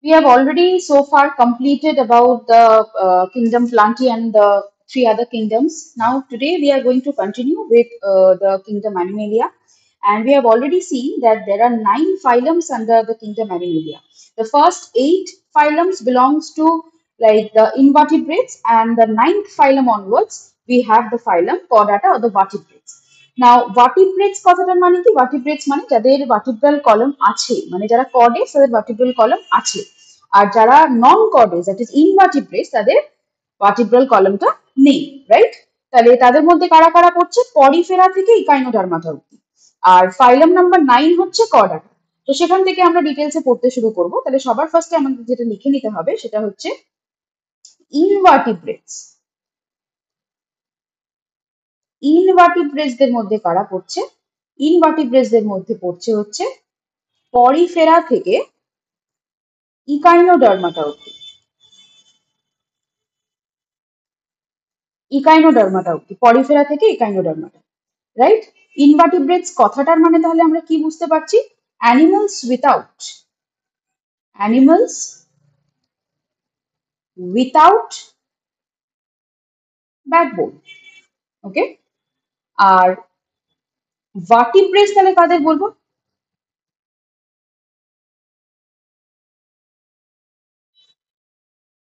We have already so far completed about the kingdom Plantae and the three other kingdoms. Now today we are going to continue with the kingdom Animalia, and we have already seen that there are 9 phylums under the kingdom Animalia. The first 8 phylums belongs to like the invertebrates, and the ninth phylum onwards we have the phylum Chordata or the vertebrates. নাও ভার্টিব্রেটস কথাটার মানে কি? ভার্টিব্রেটস মানে যাদের vertebral column আছে, মানে যারা কর্ডেস তাদের vertebral column আছে, আর যারা নন কর্ডেস দ্যাট ইজ ইনভার্টিব্রেটস তাদের ভার্টিব্রাল কলামটা নেই, রাইট? তাহলে তাদের মধ্যে কারা কারা পড়ছে? পরিফেরা থেকে ইকাইনোডার্মাটা অব্দি। আর ফাইলাম নাম্বার 9 হচ্ছে কর্ডাটা। তো সেখান থেকে আমরা ডিটেলসে পড়তে শুরু করব। তাহলে সবার ফার্স্টে আমাদের যেটা লিখে নিতে হবে সেটা হচ্ছে ইনভার্টিব্রেটস। ইনভার্টিব্রেটসদের মধ্যে কারা পড়ছে? ইনভার্টিব্রেটসদের মধ্যে পড়ছে হচ্ছে পরিফেরা থেকে ইকাইনোডার্মাটা অব্দি। ইকাইনোডার্মাটা অব্দি, পরিফেরা থেকে ইকাইনোডার্মাটা, রাইট? ইনভার্টিব্রেটস কথাটার মানে তাহলে আমরা কি বুঝতে পারছি? Animals without, animals without backbone, okay? আর ভার্টিব্রেটস তাহলে কাদের বলবো?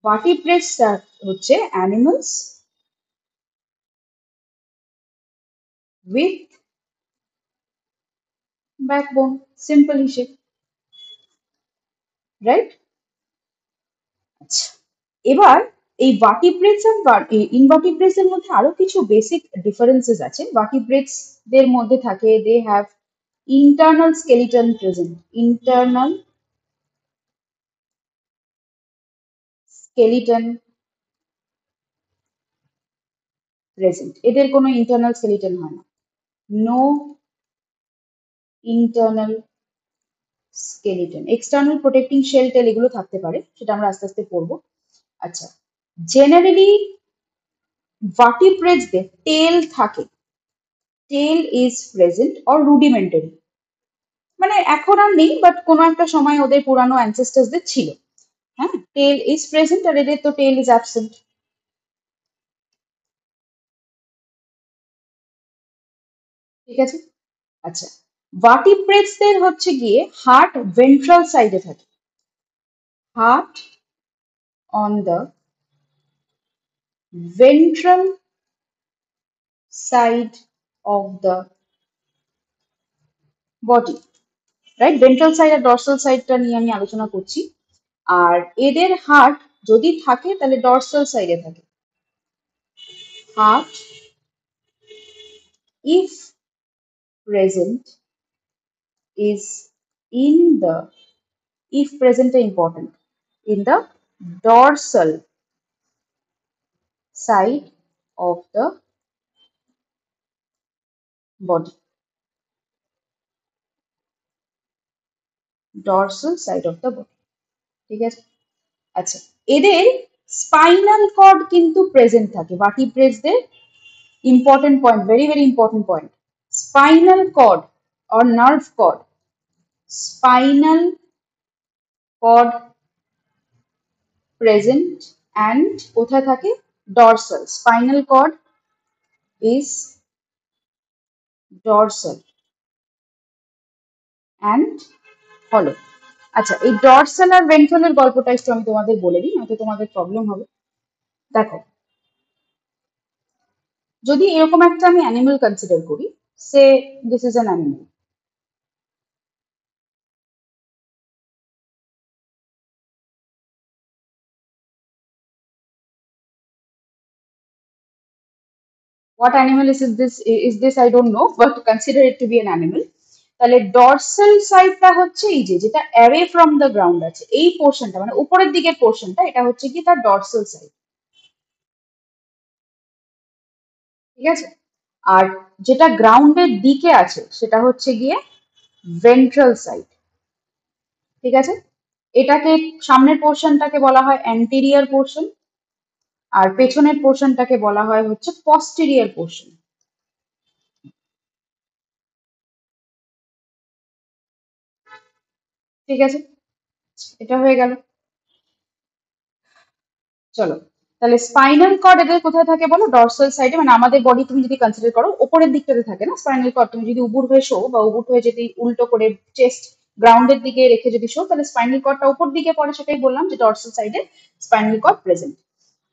ভার্টিব্রেটস হচ্ছে অ্যানিমালস উইথ ব্যাকবোন, সিম্পল হিসেব, রাইট? আচ্ছা, এবার এই ভার্টিব্রেটস আর ইনভার্টিব্রেটস এর মধ্যে আরো কিছু বেসিক ডিফারেন্সেস আছে। ভার্টিব্রেটস দের মধ্যে থাকে they have internal skeleton present, internal skeleton present, এদের কোনো ইন্টারনাল স্কেলিটন হয় না, no internal skeleton. External protecting shell tail এগুলো থাকতে পারে, সেটা আমরা আস্তে আস্তে পড়বো। আচ্ছা, জেনারেলি ভার্টিব্রেটসদের টেল থাকে, টেল ইজ প্রেজেন্ট অর রুডিমেন্টারি, মানে এখন আর নেই বাট কোনো একটা সময় ওদের পুরানো অ্যানসেস্টার্সদের ছিল। হ্যাঁ, টেল ইজ প্রেজেন্ট আর এদের তো টেল ইজ অ্যাবসেন্ট, ঠিক আছে? আচ্ছা, ভার্টিব্রেটসদের হচ্ছে গিয়ে হার্ট ভেন্ট্রাল সাইডে থাকে, heart on the ventral side of the body, right? Ventral side আর ডর্সাল সাইডটা নিয়ে আমি আলোচনা করছি। আর এদের হার্ট যদি থাকে তাহলে ডর্সাল সাইডে থাকে, heart if present is in the, if present is important, in the dorsal side of the body, dorsal side of the body, ঠিক আছে? আচ্ছা, এদের স্পাইনাল কর্ড কিন্তু প্রেজেন্ট থাকে ভার্টিব্রেটসদের। Important point, very very important point, spinal cord or nerve cord, spinal cord present and কোথায় থাকে? Dorsal, spinal cord is dorsal and হলো। আচ্ছা, এই ডরসাল আর ভেন্ট্রালের গল্পটা একটু আমি তোমাদের বলে দিই, নয়তো তোমাদের প্রবলেম হবে। দেখো, যদি এরকম একটা আমি অ্যানিমেল কনসিডার করি, say this is an animal, what animal is this I don't know, but consider it to be an animal. তাহলে ডরসাল সাইডটা হচ্ছে এই যে যেটা অ্যাওয়ে ফ্রম দ্য গ্রাউন্ড আছে, এই পোর্শনটা মানে উপরের দিকের পোর্শনটা, এটা হচ্ছে কি তার ডরসাল সাইড, ঠিক আছে? আর যেটা গ্রাউন্ডের দিকে আছে সেটা হচ্ছে গিয়ে ভেন্ট্রাল সাইড, ঠিক আছে? এটাকে, সামনের পোর্শনটাকে বলা হয় অ্যান্টেরিয়র পোর্শন, আর পেছনের পোর্শনটাকে বলা হয় হচ্ছে পস্টেরিয়র পোর্শন, ঠিক আছে? এটা হয়ে গেল। চলো, তাহলে স্পাইনাল কর্ড এদের কোথায় থাকে বলো? ডর্সাল সাইডে, মানে আমাদের বডি তুমি যদি কনসিডার করো ওপরের দিকটাতে থাকে না স্পাইনাল কর্ড। তুমি যদি উবুর হয়ে শো বা উবুর হয়ে যদি উল্টো করে চেস্ট গ্রাউন্ডের দিকে রেখে যদি শো, তাহলে স্পাইনাল কর্ডটা উপর দিকে পড়ে, সেটাই বললাম যে ডর্সাল সাইডে স্পাইনাল কর্ড প্রেজেন্ট।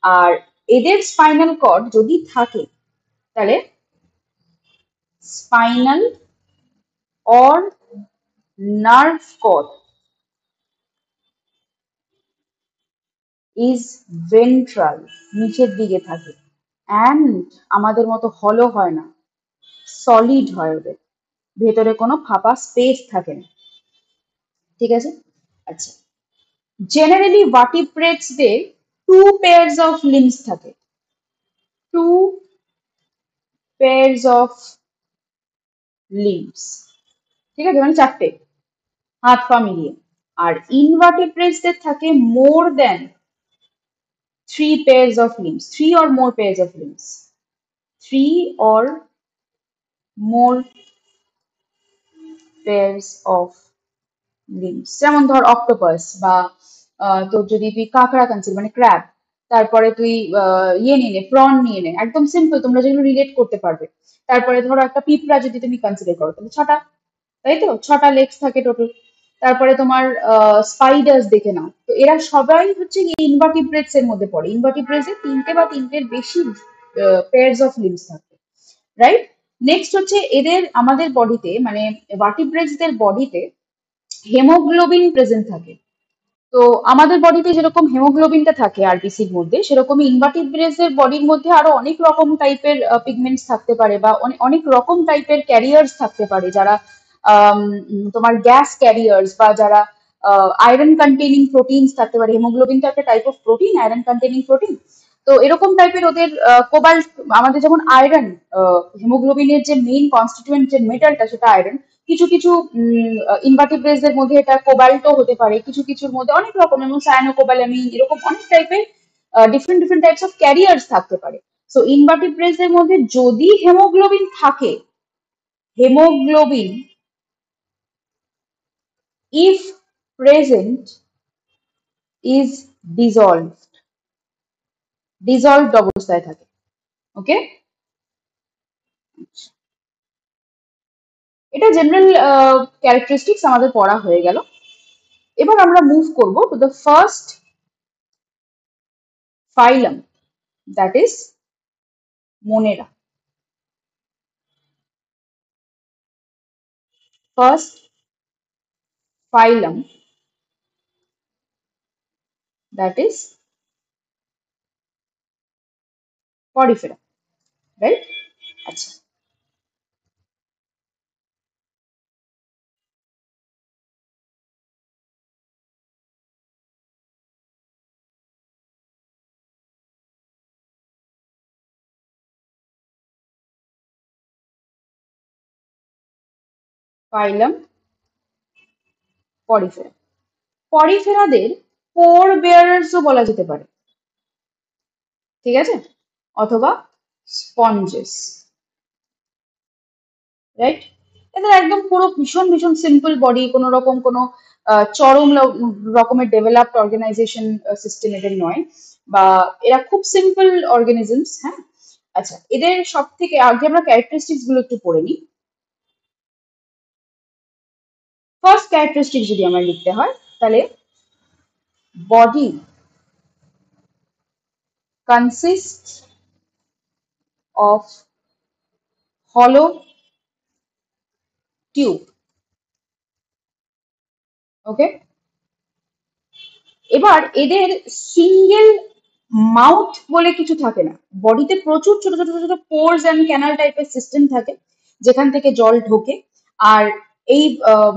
আর এদের স্পাইনাল কর্ড যদি থাকে, তাহলে spinal or nerve cord is ventral, নিচের দিকে থাকে, অ্যান্ড আমাদের মতো হলো হয় না, সলিড হয় ওদের, ভেতরে কোনো ফাঁপা স্পেস থাকে না। ঠিক আছে, আচ্ছা। জেনারেলি ভার্টিব্রেটসদের টু পেয়ার্স অফ লিম্স থাকে, টু পেয়ার্স অফ লিম্স, ঠিক আছে, মানে চারটে হাত পা মিলিয়ে। আর ইনভার্টিব্রেটসদের থাকে more than three pairs of limbs, three or more pairs of limbs, three or more pairs of limbs. যেমন ধর অক্টোপাস বা তোর যদি তুই কাঁকড়া কনসিডার মানে ক্র্যাব, তারপরে তুই ইয়ে নিয়ে নে, প্রন নিয়ে নে, একদম সিম্পল, তোমরা যেগুলো রিলেট করতে পারবে। তারপরে ধরো একটা পিঁপড়া যদি তুমি কনসিডার করো, তাহলে ছটা, তাই তো, ছটা লেগস থাকে টোটাল। তারপরে তোমার স্পাইডার্স দেখে নাও, তো এরা সবাই হচ্ছে ইনভার্টিব্রেটস এর মধ্যে পড়ে। ইনভার্টিব্রেটস এর তিনটে বা তিনটের বেশি পেয়ার্স অফ লিম্স থাকে, রাইট। নেক্সট হচ্ছে এদের আমাদের বডিতে, মানে ভার্টিব্রেটসদের বডিতে হেমোগ্লোবিন প্রেজেন্ট থাকে। তো আমাদের বডিতে যেরকম হেমোগ্লোবিনটা থাকে আরবিসির মধ্যে, সেরকমই ইনভার্টিব্রেটসের বডির মধ্যে আরো অনেক রকম টাইপের পিগমেন্টস থাকতে পারে, বা অনেক রকম টাইপের ক্যারিয়ার্স থাকতে পারে, যারা তোমার গ্যাস ক্যারিয়ার্স, বা যারা আয়রন কন্টেনিং প্রোটিনস থাকতে পারে। হেমোগ্লোবিন তো একটা type of protein, iron containing protein. তো এরকম টাইপের ওদের কোবাল্ট, আমাদের যেমন আয়রন, হিমোগ্লোবিনের যে মেইন কনস্টিটিউয়েন্ট যে মেটালটা সেটা আয়রন। কিছু কিছু ইনভার্টিব্রেটসদের মধ্যে এটা কোবাল্টও হতে পারে, কিছু কিছুর মধ্যে অনেক রকম, এবং সায়ানোকোবালামিন, এরকম অনেক টাইপের different different types of carriers থাকতে পারে। সো ইনভার্টিব্রেটসদের মধ্যে যদি হেমোগ্লোবিন থাকে, haemoglobin if present is dissolved, dissolved অবস্থায় থাকে। ওকে, এটা জেনারেল ক্যারেক্টারিস্টিক্স আমাদের পড়া হয়ে গেল। এবার আমরা মুভ করব to the first phylum, that is Monera. First phylum, that is Porifera, right. আচ্ছা, ফাইলাম পরিফেরা। পরিফেরাদের পোর বেয়ারার্সও বলা যেতে পারে, ঠিক আছে, অথবা স্পঞ্জেস, রাইট। এদের একদম পুরো ভীষণ ভীষণ সিম্পল বডি, কোনো রকম কোনো চরম রকমের ডেভেলপড অর্গানাইজেশন সিস্টেম এদের নয়, বা এরা খুব সিম্পল অর্গানিজমস। হ্যাঁ, আচ্ছা, এদের সব থেকে আগে আমরা ক্যারেক্টারিস্টিক্স গুলো একটু পড়ে নিই। ফার্স্ট ক্যারেক্টারিস্টিক যদি আমার লিখতে হয়, তাহলে বডি কনসিস্ট অফ হলো টিউব। ওকে, এবার এদের সিঙ্গেল মাউথ বলে কিছু থাকে না, বডিতে প্রচুর ছোট ছোট ছোট ছোট পোর্স অ্যান্ড ক্যানাল টাইপের সিস্টেম থাকে, যেখান থেকে জল ঢোকে। আর এই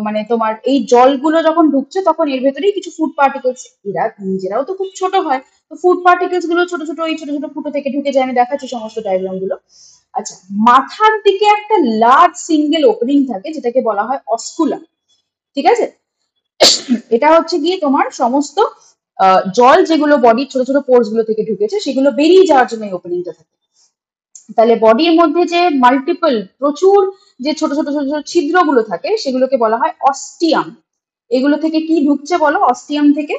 মানে তোমার এই জলগুলো যখন ঢুকছে, তখন এর ভেতরেই কিছু ফুড পার্টিকেলস, এরা নিজেরাও তো খুব ছোট হয়, তো ফুড পার্টিকেলস গুলো ছোট ছোট ওই ছোট ছোট ফুটো থেকে ঢুকে যায়। আমি দেখাচ্ছি সমস্ত ডায়াগ্রাম গুলো। আচ্ছা, মাথার দিকে একটা লার্জ সিঙ্গেল ওপেনিং থাকে, যেটাকে বলা হয় অস্কুলাম, ঠিক আছে। এটা হচ্ছে গিয়ে তোমার সমস্ত জল যেগুলো বডির ছোট ছোট পোর্স গুলো থেকে ঢুকেছে, সেগুলো বেরিয়ে যাওয়ার জন্য এই ওপেনিংটা থাকে। তাহলে বডির মধ্যে যে মাল্টিপল প্রচুর যে ছোট ছোট ছোট ছোট ছিদ্রগুলো থাকে, সেগুলোকে বলা হয় অস্টিয়াম। এগুলো থেকে কি ঢুকছে বলো? অস্টিয়াম থেকে,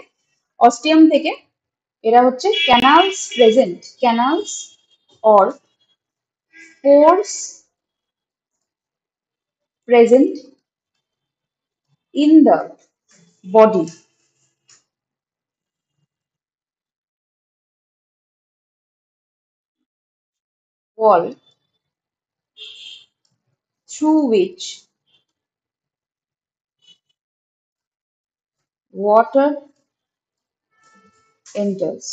অস্টিয়াম থেকে এরা হচ্ছে canals or pores present in the body wall through which water enters.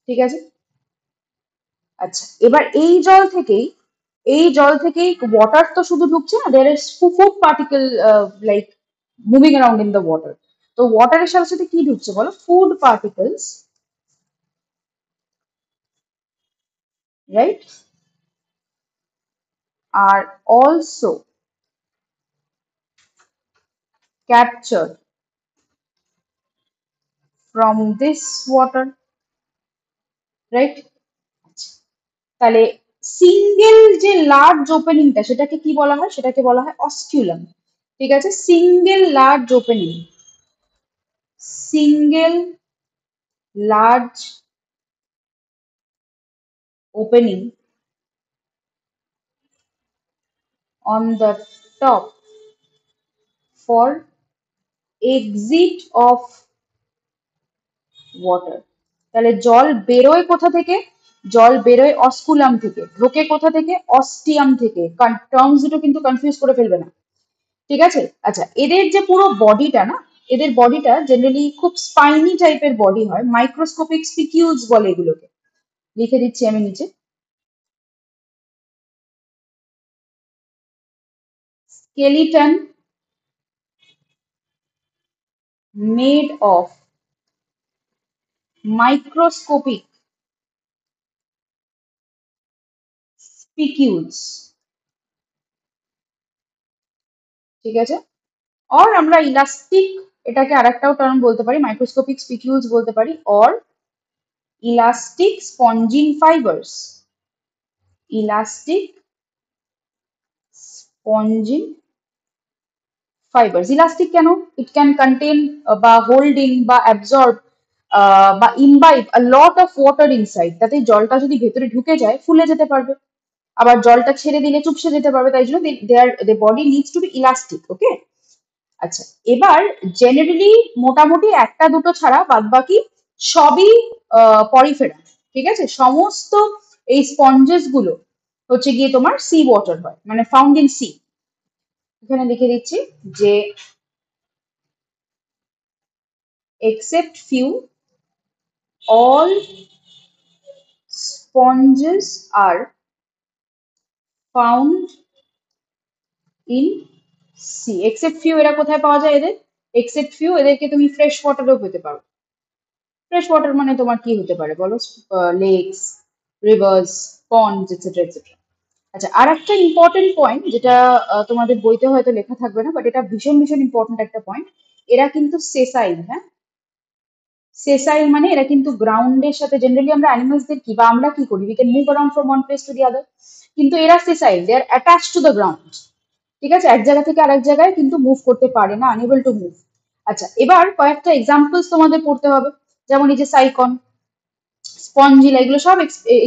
ঠিক আছে? আচ্ছা, এবার এই জল থেকেই ওয়াটার তো শুধু ঢুকছে না, there is food particle like moving around in the water. তো ওয়াটারের সাথে সাথে কি ঢুকছে বলো? Food particles, right, are also captured from this water, right? তাহলে সিঙ্গেল যে লার্জ ওপেনিংটা সেটাকে কি বলা হয়? সেটাকে বলা হয় অস্কিউলাম। ঠিক আছে? Single large opening on the top for exit of water. তাহলে জল বেরোয় কোথা থেকে? জল বেরোয় অস্কুলাম থেকে, ঢোকে কোথা থেকে? অস্টিয়াম থেকে। টার্মস দুটো কিন্তু কনফিউজ করে ফেলবে না। ঠিক আছে? আচ্ছা, এদের যে পুরো বডিটা না, এদের বডিটা জেনারেলি খুব স্পাইনি টাইপের বডি হয়, মাইক্রোস্কোপিক স্পিকিউলস বলে এগুলোকে। লিখে দিচ্ছি আমি নিচে। Skeleton made of microscopic spicules. ঠিক আছে? অর আমরা ইলাস্টিক, এটাকে আরেকটাও টার্ম বলতে পারি, মাইক্রোস্কোপিক স্পিকিউলস বলতে পারি, or elastic spongin fibres. Elastic spongin fibres. Elastic কেন? ইট ক্যান কন্টেন বা হোল্ড ইন বা অ্যাবজর্ব বা ইমবাইব আ লট অফ ওয়াটার ইনসাইড। তাতে জলটা যদি ভেতরে ঢুকে যায় ফুলে যেতে পারবে, আবার জলটা ছেড়ে দিলে চুপসে যেতে পারবে। তাই জন্য they body needs to be elastic. Okay? আচ্ছা, এবার জেনারেলি মোটামুটি একটা দুটো ছাড়া বাদ বাকি সবই পরিফেরা। ঠিক আছে? সমস্ত এই স্পঞ্জেস গুলো হচ্ছে গিয়ে তোমার সি ওয়াটার হয়, মানে ফাউন্ড ইন সি। এখানে লিখে দিচ্ছি যে except few, all sponges are found in sea. Except few এরা কোথায় পাওয়া যায় এদের? Except few এদেরকে তুমি ফ্রেশ ওয়াটারেও পেতে পারো। ফ্রেশ ওয়াটার মানে তোমার কি হতে পারে বলো? Lakes, rivers, ponds, etcetera etcetera. আচ্ছা, আর একটা ইম্পর্টেন্ট পয়েন্ট যেটা তোমাদের বইতে হয়তো লেখা থাকবে না, বাট এটা ভীষণ ভীষণ ইম্পর্টেন্ট একটা পয়েন্ট। এরা কিন্তু সেসাইল, হ্যাঁ? সেসাইল মানে এরা কিন্তু গ্রাউন্ডের সাথে, জেনারেলি আমরা অ্যানিমালসদের কি বা আমরা কি করি, we can move around from one place to the other, কিন্তু এরা sessile, they are attach to the ground. ঠিক আছে? এক জায়গা থেকে আরেক জায়গায় কিন্তু মুভ করতে পারে না, আনএবল টু মুভ। আচ্ছা, এবার কয়েকটা এক্সাম্পলস তোমাদের পড়তে হবে। যেমন এই যে সাইকন, স্পঞ্জিলা, এগুলো সব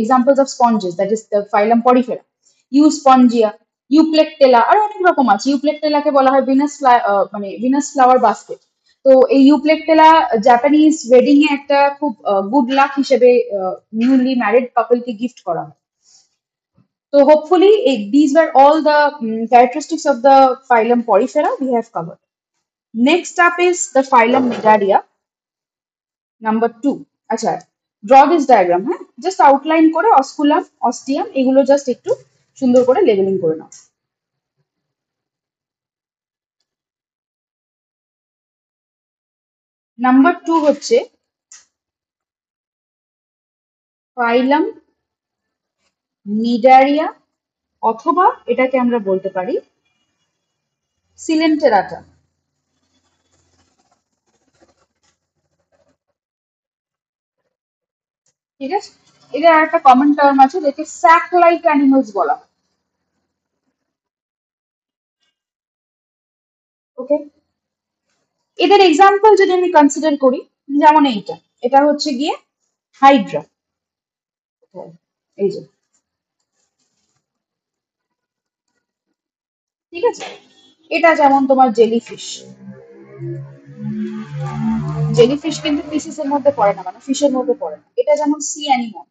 examples of sponges, that is the phylum Porifera. Euspongia, Euplectella, আরো অনেক রকম আছে। ইউপ্লেকটেলাকে বলা হয় মানে ভিনাস ফ্লাওয়ার বাস্কেট। তো এই ইউপ্লেকটেলা জাপানিজ ওয়েডিং এ একটা খুব গুড লাক হিসেবে নিউলি ম্যারিড কাপলকে গিফট করা হয়। তো hopefully these were all the characteristics of the phylum Porifera we have covered. Next up is the phylum Megaria, number 2. আচ্ছা, draw this diagram, হ্যাঁ? জাস্ট আউটলাইন করে osculum, অস্টিয়াম এগুলো just একটু সুন্দর করে লেবেলিং করে নাও। নাম্বার 2 হচ্ছে ফাইলাম নিডারিয়া, অথবা এটাকে আমরা বলতে পারি সিলেন্টেরাটা। ঠিক আছে? এদের আর একটা কমন টার্ম আছে, যেটাকে স্যাক লাইক অ্যানিমালস বলা হয়। ওকে? এদের এক্সাম্পল যদি আমি কনসিডার করি, যেমন এইটা, এটা হচ্ছে গিয়ে হাইড্রা। এই যে, ঠিক আছে। এটা যেমন তোমার জেলিফিশ। জেলিফিশ কিন্তু ফিশিস এর মধ্যে পড়ে না, মানে ফিশের মধ্যে পড়ে না। এটা যেমন সি অ্যানিমাল।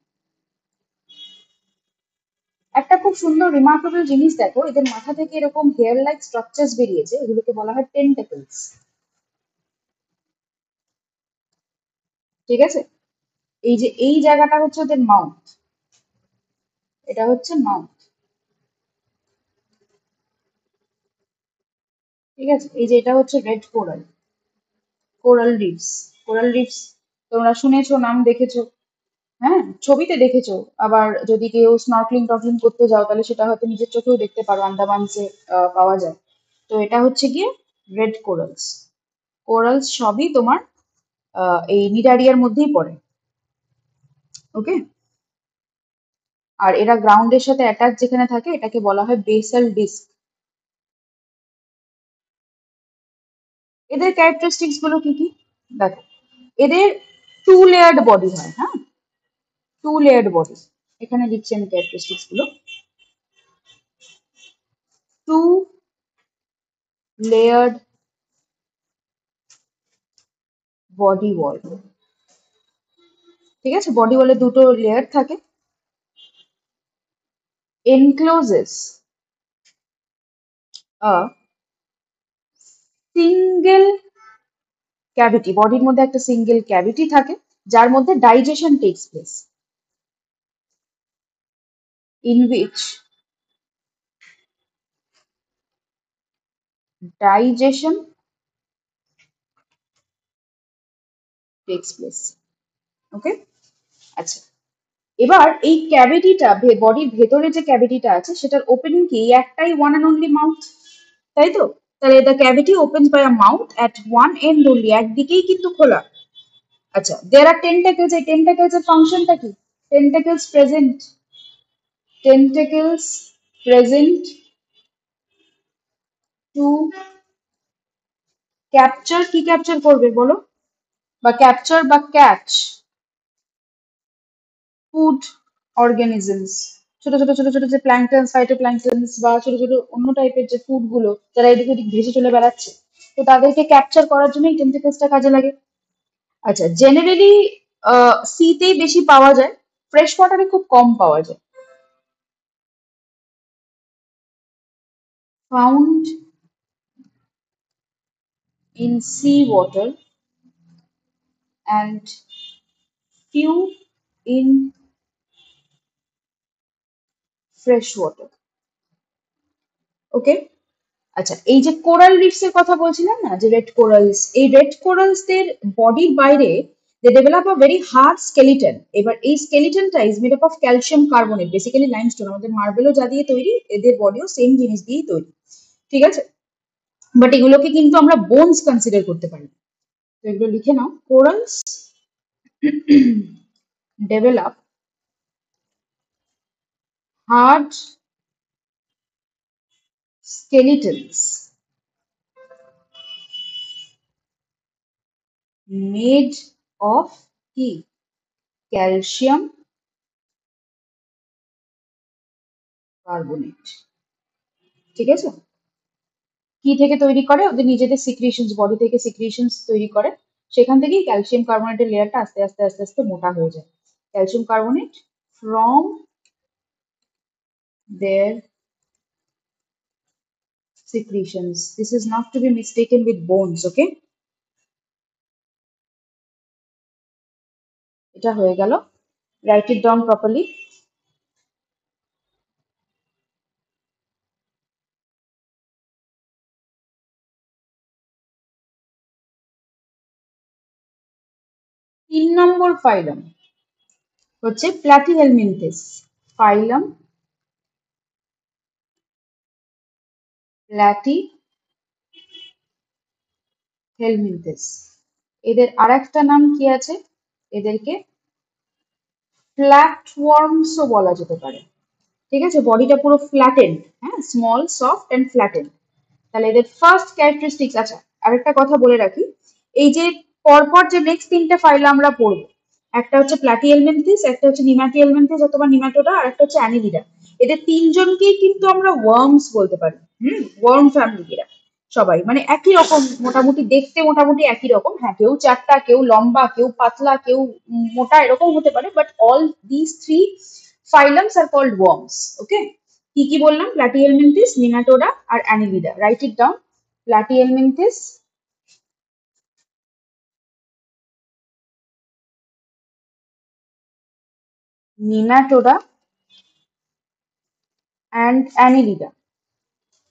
একটা খুব সুন্দর রিমার্কেবল জিনিস দেখো, এদের মাথা থেকে এরকম হেয়ার লাইক স্ট্রাকচার্স বেরিয়েছে, এগুলোকে বলা হয় টেন্টাকলস। ঠিক আছে। এই যে এই জায়গাটা হচ্ছে ওদের মাউথ, এটা হচ্ছে মাউথ। ঠিক আছে। এই যে এটা হচ্ছে রেড কোরাল, কোরাল রিফস। কোরাল রিফস তোমরা শুনেছো, নাম দেখেছো, হ্যাঁ, ছবিতে দেখেছো। আবার যদি কেউ স্নর্কলিং টর্কলিং করতে যাও তাহলে সেটা হয়তো নিজের চোখেও দেখতে পারো, আন্দামানসে পাওয়া যায়। তো এটা হচ্ছে গিয়ে রেড কোরালস। কোরালস সবই তোমার এই নিডারিয়ার মধ্যেই পড়ে। ওকে। আর এরা গ্রাউন্ডের সাথে অ্যাটাচ যেখানে থাকে এটাকে বলা হয় বেসাল ডিস্ক। এদের ক্যারেক্টারিস্টিক্স গুলো কি কি দেখো। এদের টু লেয়ার্ড বডি হয়, হ্যাঁ, টু লেয়ার্ড বডি। এখানে দিচ্ছি আমি ক্যারেক্টারিস্টিক্স গুলো। Two layered body wall. ঠিক আছে, বডি ওয়ালে দুটো লেয়ার থাকে। এনক্লোজেস আ সিঙ্গেল ক্যাভিটি, বডির মধ্যে একটা সিঙ্গেল ক্যাভিটি থাকে যার মধ্যে digestion takes place, in which digestion takes place. ওকে। আচ্ছা, এবার এই ক্যাভিটিটা, বডির ভেতরে যে ক্যাভিটিটা আছে সেটার ওপেনিং কি এই একটাই, ওয়ান অ্যান্ড অনলি মাউথ, তাই তো? তাহলে the cavity opens by a mouth at one end only, একদিকেই কিন্তু খোলা। আচ্ছা, দেয়ার আর টেন্টাকেলস, এই টেন্টাকেলস এর ফাংশনটা কি? টেন্টাকেলস প্রেজেন্ট, টেন্টাকেলস প্রেজেন্ট টু ক্যাপচার, কি ক্যাপচার করবে বলো, বা ক্যাপচার বা ক্যাচ ফুড অর্গানিজমস, ছোট ছোট ছোট ছোট যে প্ল্যাঙ্কটনস, ফাইটোপ্ল্যাঙ্কটনস বা ছোট ছোট অন্য টাইপের যে ফুড গুলো যারা এদিক ওদিক ভেসে চলে বেড়াচ্ছে, তো তাদেরকে ক্যাপচার করার জন্য এই টেন্টিকলসটা কাজে লাগে। আচ্ছা, জেনারেলি সিতেই বেশি পাওয়া যায়, ফ্রেশ ওয়াটারে খুব কম পাওয়া যায়। Found in sea water and few in fresh water. Okay. আচ্ছা, এই যে কোরাল রিফস এর কথা বলছিলাম না, যে রেড কোরালস, এই রেড কোরালস দের বডির বাইরে they develop a very hard skeleton. এবার এই স্কেলিটনটা is made up of calcium carbonate, basically limestone. আমাদের মার্বেলও যা দিয়ে তৈরি, এদের বডিও সেম জিনিস দিয়েই তৈরি। ঠিক আছে। বাট এগুলোকে কিন্তু আমরা বোনস কনসিডার করতে পারি না। তো এগুলো লিখে নাও, corals develop hard skeletons made of কি, ক্যালসিয়াম কার্বনেট। ঠিক আছে। কি থেকে তৈরি করে, ওদের নিজেদের সিক্রিশনস, বডি থেকে সিক্রিশনস তৈরি করে, সেখান থেকেই ক্যালসিয়াম কার্বনেটের লেয়ারটা আস্তে আস্তে আস্তে আস্তে মোটা হয়ে যায়। Calcium carbonate from their secretions. This is not to be mistaken with bones, okay? এটা হয়ে গেল, রাইট ইট ডাউন প্রপারলি। 3 নম্বর ফাইলাম হচ্ছে প্ল্যাটিহেলমিনথেস। ফাইলাম প্ল্যাটিহেলমিনথেস। এদের আরেকটা নাম কি আছে, এদেরকে ফ্ল্যাটওয়ার্মসও বলা যেতে পারে। ঠিক আছে, বডিটা পুরো ফ্ল্যাটেন্ড, হ্যাঁ, স্মল সফট অ্যান্ড ফ্ল্যাটেন্ড। তাহলে এদের ফার্স্ট ক্যারেক্টারিস্টিক্স। আচ্ছা, আরেকটা কথা বলে রাখি, এই যে পরপর যে নেক্সট 3টে ফাইল আমরা পড়বো, একটা হচ্ছে প্লাটিহেলমিনথিস, একটা হচ্ছে নিমাটিহেলমিনথিস অথবা নিমাটোডা, আর একটা হচ্ছে অ্যানিলিডা। এদের তিনজনকেই কিন্তু আমরা ওয়ার্মস বলতে পারি। ওয়ার্ম ফ্যামিলি এরা সবাই, মানে একই রকম মোটামুটি দেখতে, মোটামুটি একই রকম। হ্যাঁ, কেউ চারটা, কেউ লম্বা, কেউ পাতলা, কেউ মোটা, এরকম হতে পারে, but all this three phylums are called worms. Okay, কি কি বললাম? প্লাটিহেলমিনথিস, নিমাটোডা আর Annelida. Write it down. Platyhelminthes, Nematoda and Annelida,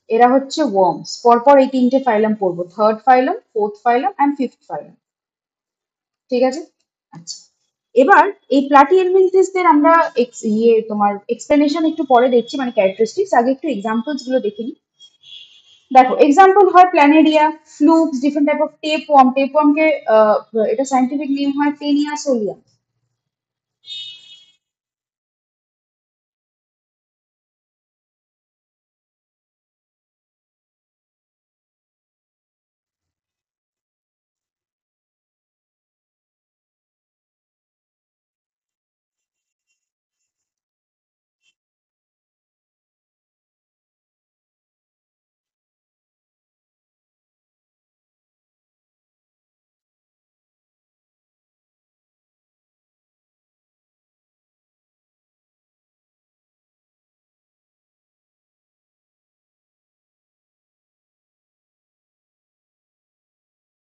এরা হচ্ছে ওয়ার্মস। পরপর এই তিনটে ফাইলাম পড়বো: third phylum, fourth phylum and fifth phylum. ঠিক আছে? আচ্ছা, এবার এই প্লাটিহেলমিনথিসদের আমরা তোমার এক্সপ্লেনেশন একটু পরে দেখছি, মানে ক্যারেক্টারিস্টিক্স। আগে একটু এক্সাম্পলস গুলো দেখে নিই। দেখো, এক্সাম্পল হয় Planaria, flukes, different type of tapeworm. টেপওয়ার্মকে এটা সাইন্টিফিক নেম হয় Taenia solium.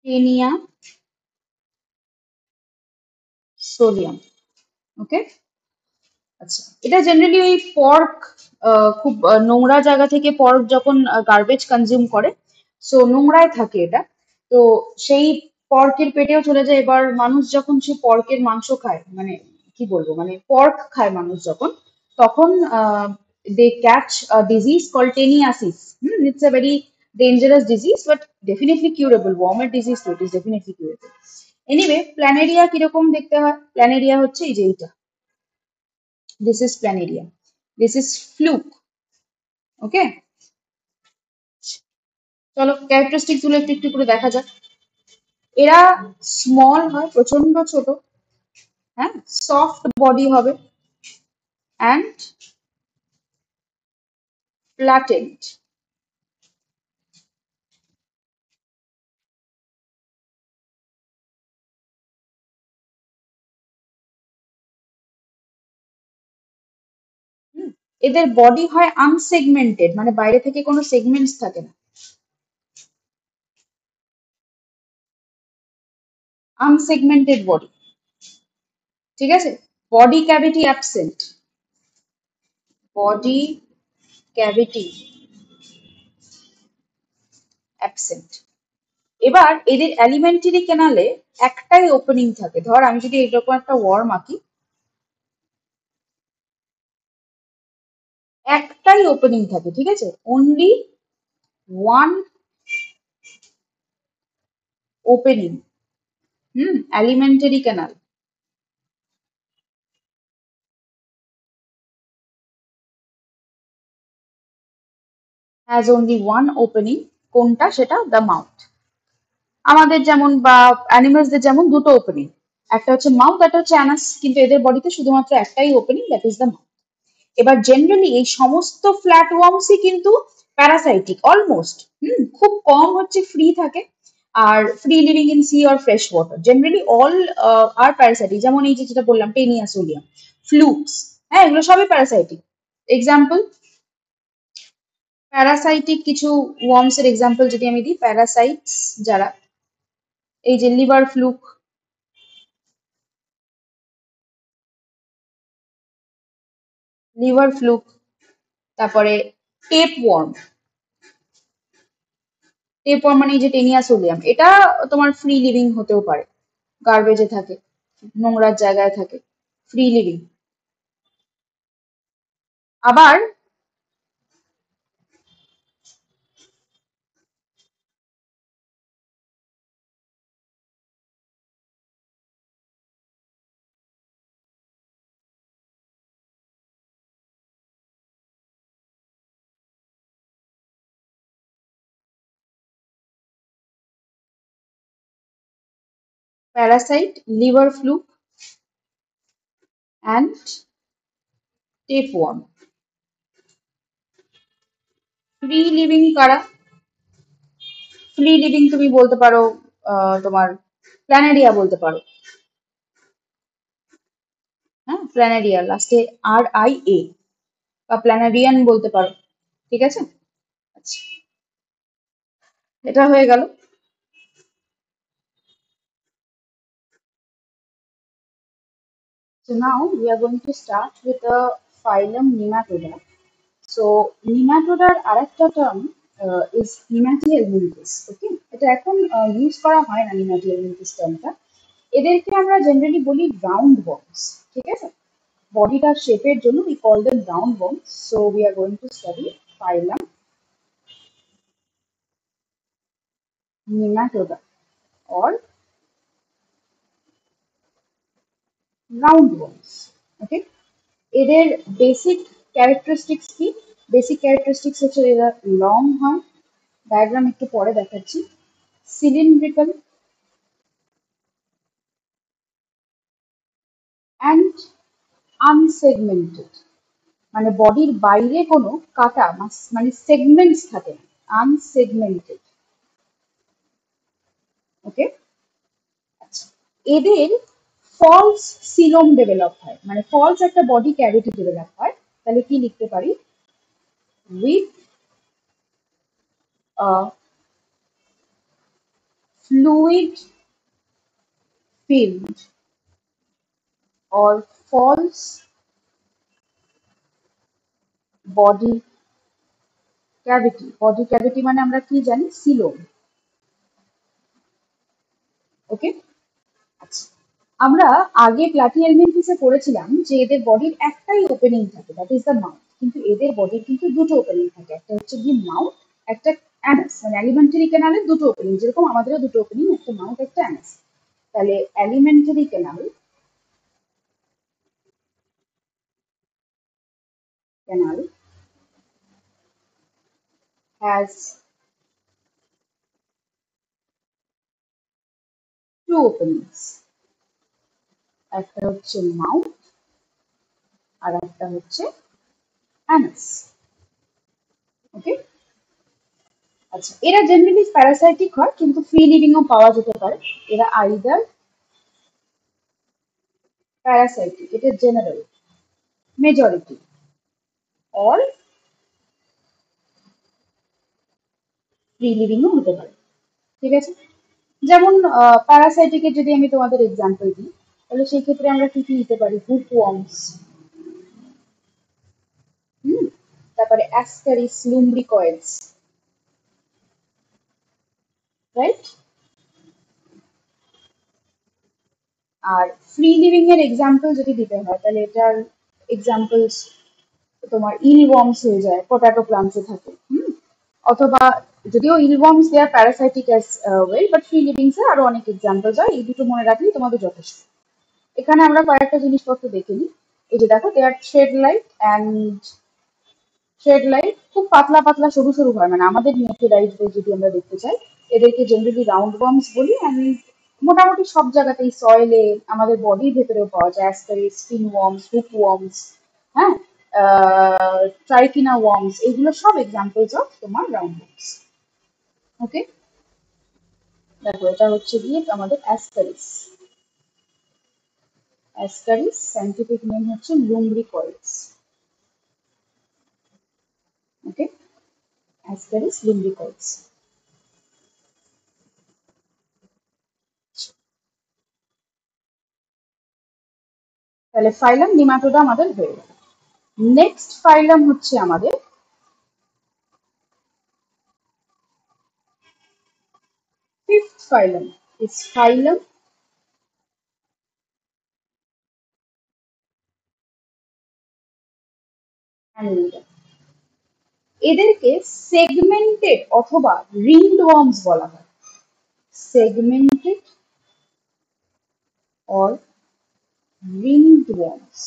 Taenia solium. Okay, আচ্ছা, এটা জেনারেলি ওই পর্ক, খুব নোংরা জায়গা থেকে পর্ক যখন গার্বেজ কনজিউম করে, সো নোংরায় থাকে এটা। তো সেই পর্কের পেটেও চলে যায়। এবার মানুষ যখন সেই পর্কের মাংস খায়, মানে কি বলবো, মানে পর্ক খায় মানুষ যখন, তখন they catch disease call taeniasis. It's a very dangerous disease, but definitely curable. ওয়ার্মের ডিজিজ তো it is definitely curable. Anyway, planaria কিরকম দেখতে হয়? প্ল্যানেরিয়া হচ্ছে এই যে এইটা, this is planaria, this is fluke. ওকে, চলো ক্যারেক্টারিস্টিক গুলো একটু একটু করে দেখা যাক। এরা স্মল হয়, প্রচন্ড ছোট। হ্যাঁ, সফট বডি হবে অ্যান্ড ফ্ল্যাটেন্ড। এদের বডি হয় আনসেগমেন্টেড, মানে বাইরে থেকে কোনো সেগমেন্টস থাকে না। Unsegmented body. ঠিক আছে? Body cavity absent. Body cavity absent. এবার এদের অ্যালিমেন্টারি ক্যানালে একটাই ওপেনিং থাকে। ধর আমি যদি এরকম একটা ওয়ার্ম আঁকি, একটাই ওপেনিং থাকে, ঠিক আছে? Only one opening. alimentary canal has only one opening। কোনটা? সেটা the mouth। আমাদের যেমন বা অ্যানিমালসদের যেমন দুটো ওপেনিং, একটা হচ্ছে মাউথ, একটা হচ্ছে অ্যানাস, কিন্তু এদের বডিতে শুধুমাত্র একটাই opening, that is the mouth. এবার জেনারেলি এই সমস্ত ফ্ল্যাট ওয়ার্মসই কিন্তু প্যারাসাইটিক অলমোস্ট। খুব কম হচ্ছে ফ্রি থাকে, আর free living in sea or fresh water. Generally all are parasitic. যেমন এই যে যেটা বললাম টেনিয়া সোলিয়াম, ফ্লুকস, হ্যাঁ, এগুলো সবই প্যারাসাইটিক। এক্সাম্পল, প্যারাসাইটিক কিছু ওয়ার্মস এর এক্সাম্পল যদি আমি দিই, প্যারাসাইটস যারা, এই যে লিভার ফ্লুক, লিভার ফ্লুক, তারপরে টেপ ওয়ার্ম। টেপ ওয়ার্ম মানে এই যে টেনিয়া সোলিয়াম, এটা তোমার ফ্রি লিভিং হতেও পারে, গার্বেজে থাকে, নোংরার জায়গায় থাকে, ফ্রি লিভিং। আবার Parasite, liver fluke, and tapeworm. Free living কারা? ফ্রি লিভিং তুমি বলতে পারো তোমার প্ল্যানেরিয়া বলতে পারো। হ্যাঁ, প্ল্যানেরিয়া লাস্টে RIA বা প্ল্যানেরিয়ান বলতে পারো। ঠিক আছে, আচ্ছা, এটা হয়ে গেল। So now we are going to start with the phylum Nematoda. So Nematoda আরেকটা টার্ম is Nematohelminthes. ওকে, এটা এখন ইউজ করা হয় না Nematohelminthes টার্মটা। এদেরকে আমরা জেনারেলি বলি রাউন্ড ওয়ার্মস। ঠিক আছে, বডিটার শেপের জন্য we call them round worms. So we are going to study phylum Nematoda or round worms. Okay, এদের বেসিক ক্যারেক্টারিস্টিক্স কি? বেসিক ক্যারেক্টারিস্টিক্স হচ্ছে এরা লং হয়, ডায়াগ্রাম একটু পরে দেখাচ্ছি, সিলিন্ড্রিক্যাল অ্যান্ড আনসেগমেন্টেড, মানে বডির বাইরে কোনো কাটা মানে সেগমেন্টস থাকে না, আনসেগমেন্টেড। ওকে, আচ্ছা, এদের ফলস সিলোম ডেভেলপ হয়, মানে ফলস একটা বডি ক্যাভিটি ডেভেলপ হয়। তাহলে কি লিখতে পারি? With fluid field or false body cavity. Body cavity মানে আমরা কি জানি? সিলোম। ওকে, আচ্ছা, আমরা আগে প্লাটিহেলমিনথেসে পড়েছিলাম যে এদের বডির একটাই ওপেনিং থাকে, দ্যাট ইজ দ্য মাউথ। কিন্তু এদের বডির কিন্তু দুটো ওপেনিং থাকে, একটা হচ্ছে কি মাউথ, একটা অ্যানাস। মানে অ্যালিমেন্টারি ক্যানালের দুটো ওপেনিং, যেরকম আমাদেরও দুটো ওপেনিং, একটা মাউথ একটা অ্যানাস। তাহলে alimentary canal has to openings, একটা হচ্ছে মাউথ আর একটা হচ্ছে অ্যানাস। ওকে, আচ্ছা, এরা জেনারেলি প্যারাসাইটিক হয়, কিন্তু ফ্রি লিভিং ও পাওয়া যেতে পারে। এরা আইদার প্যারাসাইটিক, এটা general majority, or free living ও হতে পারে। ঠিক আছে, যেমন প্যারাসাইটিকের যদি আমি তোমাদের এক্সাম্পল দিই, তাহলে সেই ক্ষেত্রে আমরা কি কি দিতে পারি? হুক ওয়ার্মস, হুম, তারপরে অ্যাসকারিস লুম্ব্রিকয়েডস, রাইট? আর ফ্রি লিভিং এর এক্সাম্পল যদি দিতে হয়, তাহলে এটার এক্সাম্পলস তোমার ইলওয়ার্মস হয়ে যায়, পটাটো প্লান্টসে থাকে। অথবা যদিও eelworms they are parasitic as well, but free livings এর আরো অনেক এক্সাম্পল হয়। এই দুটো মনে রাখলেই তোমাদের যথেষ্ট। এখানে আমরা কয়েকটা জিনিসপত্র দেখে নিই। এই যে দেখো, they are thread like and thread like খুব পাতলা পাতলা সরু সরু হয়, মানে আমাদের নিউক্লিওলাইটদের যদি আমরা দেখতে চাই, এদেরকে জেনারেলি রাউন্ড ওয়ার্মস বলি। অ্যান্ড মোটামুটি সব জায়গাতেই সয়েলে, আমাদের বডির ভেতরেও পাওয়া যায়, ascaris, spin worms, hook worms, হ্যাঁ, ট্রাইকিনা ওয়ার্মস, এগুলো সব এক্সাম্পলস অফ তোমার রাউন্ড ওয়ার্মস। ওকে, দেখো এটা হচ্ছে গিয়ে আমাদের অ্যাসকারিস। অ্যাসকারিস সাইন্টিফিক নেম হচ্ছে লুম্ব্রিকয়েডস। ওকে, অ্যাসকারিস লুম্ব্রিকয়েডস। তাহলে ফাইলাম নিমাটোডা আমাদের হয়ে গেল। নেক্সট ফাইলাম হচ্ছে আমাদের ফিফথ ফাইলাম, ইজ ফাইলাম অ্যানিলিডা। এদেরকে সেগমেন্টেড অথবা রিংড ওয়ার্মস বলা হয়। সেগমেন্টেড অর রিংড ওয়ার্মস,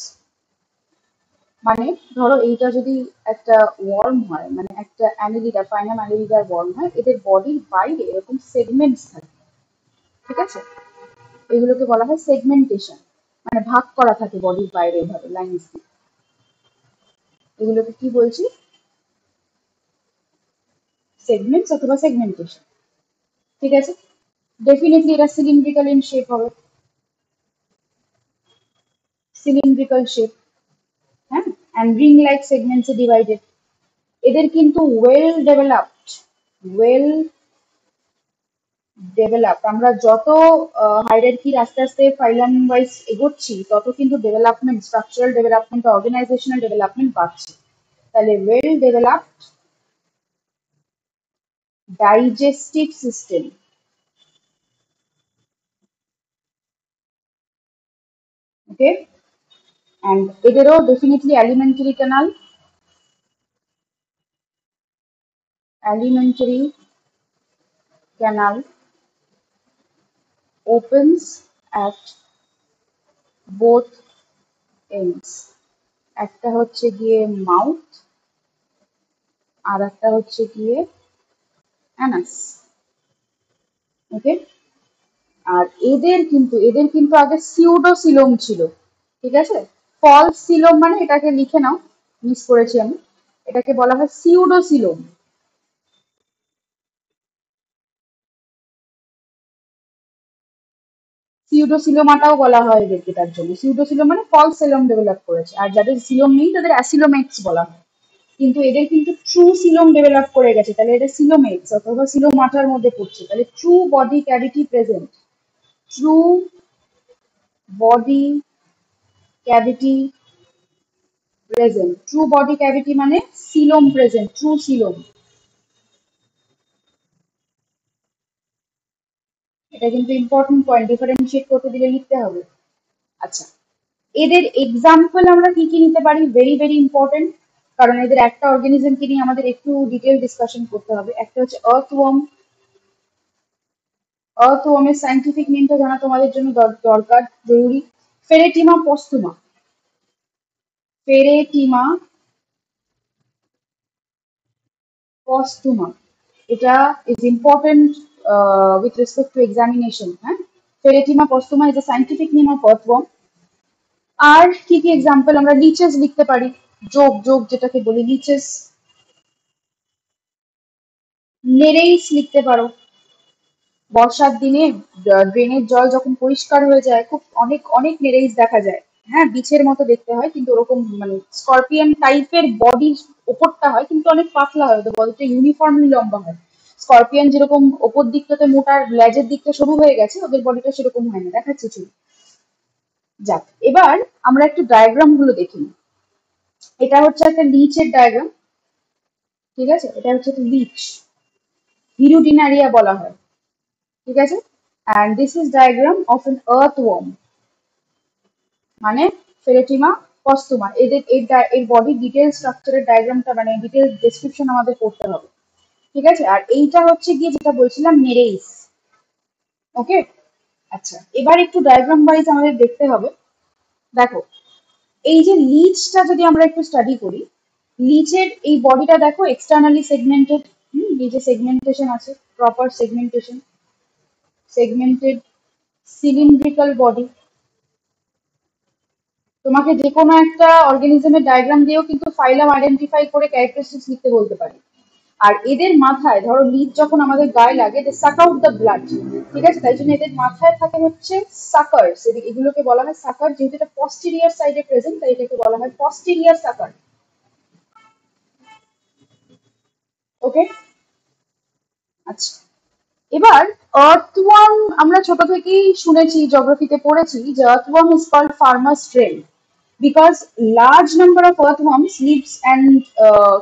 মানে ধরো এইটা যদি একটা ওয়ার্ম হয়, মানে একটা অ্যানিলিডা, ফাইনাল অ্যানিলিডার ওয়ার্ম হয়, এদের বডির বাইরে এরকম সেগমেন্টস থাকে। ঠিক আছে, এগুলোকে বলা হয় সেগমেন্টেশন। মানে ভাগ করা থাকে বডির বাইরে এভাবে লাইন্স দিয়ে, এগুলোকে কি বলছি? সেগমেন্টস অথবা সেগমেন্টেশন। ঠিক আছে, ডেফিনেটলি এটা সিলিন্ড্রিক্যাল ইন শেপ হবে, সিলিন্ড্রিক্যাল শেপ, হ্যাঁ, অ্যান্ড রিং লাইক সেগমেন্টসে ডিভাইডেড। এদের কিন্তু ওয়েল ডেভেলপড, আমরা যত হায়ারার্কির আস্তে আস্তে ফাইলাম ওয়াইজ এগোচ্ছি তত কিন্তু development, structural development, organisational development বাড়ছে। তাহলে well developed digestive system, okay, and এদেরও definitely alimentary canal opens at both ends, একটা হচ্ছে গিয়ে মাউথ আর একটা হচ্ছে গিয়ে অ্যানাস, ওকে। আর এদের কিন্তু আগে সিউডোসিলোম ছিল, ঠিক আছে। ফলস সিলোম মানে, এটাকে লিখে নাও, মিস করেছি আমি, এটাকে বলা হয় সিউডোসিলোম। সিউডোসিলোমাটাও বলা হয় এদেরকে, তার জন্য সিউডোসিলোম মানে ফলস সিলোম ডেভেলপ করেছে, আর যাদের সিলোম নেই তাদের অ্যাসিলোমেটস বলা হয়। কিন্তু এদের কিন্তু ট্রু সিলোম ডেভেলপ করে গেছে, তাহলে এদের সিলোমেটস অথবা সিলোমাটার মধ্যে পড়ছে। তাহলে true body cavity present, true body cavity present, true body cavity মানে সিলোম প্রেজেন্ট, ট্রু সিলোম। এটা কিন্তু ইম্পর্টেন্ট পয়েন্ট, ডিফারেন্সিয়েট করতে দিলে লিখতে হবে। আচ্ছা, এদের এক্সাম্পল আমরা কি কি নিতে পারি, ভেরি ভেরি ইম্পর্টেন্ট, কারণ এদের একটা অর্গানিজমকে নিয়ে আমাদের একটু ডিটেল ডিসকাশন করতে হবে। একটা হচ্ছে আর্থওয়ার্ম, আর্থওয়ার্মের সাইন্টিফিক নেমটা জানা তোমাদের জন্য দরকার, জরুরি। ফেরেটিমা পস্তুমা, ফেরেটিমা পস্তুমা, এটা is important with respect to examination, হ্যাঁ। Pheretima posthuma is a scientific name of earthworm. আর কি কি এক্সাম্পল, আমরা লিচেস লিখতে পারি, যোগ যোগ যেটাকে বলি লিচেস। নেরেইস লিখতে পারো, বর্ষার দিনে ড্রেনের জল যখন পরিষ্কার হয়ে যায় খুব অনেক অনেক নেরেইস দেখা যায়, হ্যাঁ, বিছের মতো দেখতে হয় কিন্তু ওরকম মানে স্করপিয়ন টাইপের বডির ওপরটা হয় কিন্তু অনেক পাতলা হয়, ওদের বডিটা ইউনিফর্মলি লম্বা হয়। স্করপিয়ন যেরকম ওপর দিকটাতে মোটা, লেজের দিকটা সরু হয়ে গেছে, ওদের বডিটা সেরকম হয় না, দেখাচ্ছি ছবি। যাক, এবার আমরা একটু ডায়াগ্রাম গুলো দেখি। এটা হচ্ছে একটা লিচের ডায়াগ্রাম, ঠিক আছে, এটা হচ্ছে একটা লিচ, হিরুডিনারিয়া বলা হয়, ঠিক আছে। And this is diagram of an earthworm, মানে ফেরেটিমা পস্তুমা। এদের এর বডি ডিটেল স্ট্রাকচারের ডায়াগ্রামটা মানে ডিটেল ডেসক্রিপশন আমাদের করতে হবে, ঠিক আছে। আর এইটা হচ্ছে গিয়ে যেটা বলছিলাম নেরেইস, ওকে। আচ্ছা, এবার একটু ডায়াগ্রাম ওয়াইজ আমাদের দেখতে হবে। দেখো, এই যে লিচটা যদি আমরা একটু স্টাডি করি, লিচের এই বডিটা দেখো এক্সটার্নালি সেগমেন্টেড, এই যে সেগমেন্টেশন আছে, proper segmentation, segmented cylindrical body. তোমাকে যে কোনো একটা অর্গানিজমের ডায়াগ্রাম দিয়েও কিন্তু ফাইলাম আইডেন্টিফাই করে ক্যারেক্টারিস্টিক্স লিখতে বলতে পারি। আর এদের মাথায়, ধরো লিড যখন আমাদের গায়ে লাগে, দে সাক আউট দ্য ব্লাড, ঠিক আছে, তাই জন্য এদের মাথায় থাকে হচ্ছে সাকার্স, এগুলোকে বলা হয় সাকার, যেহেতু এটা পস্টেরিয়ার সাইডে প্রেজেন্ট তাই এটাকে বলা হয় পস্টেরিয়ার সাকার, ওকে। আচ্ছা, এবার আর্থওয়ার্ম, আমরা ছোট থেকেই শুনেছি, জিওগ্রাফিতে পড়েছি যে earthworm is called farmers trail because large number of earthworms lives and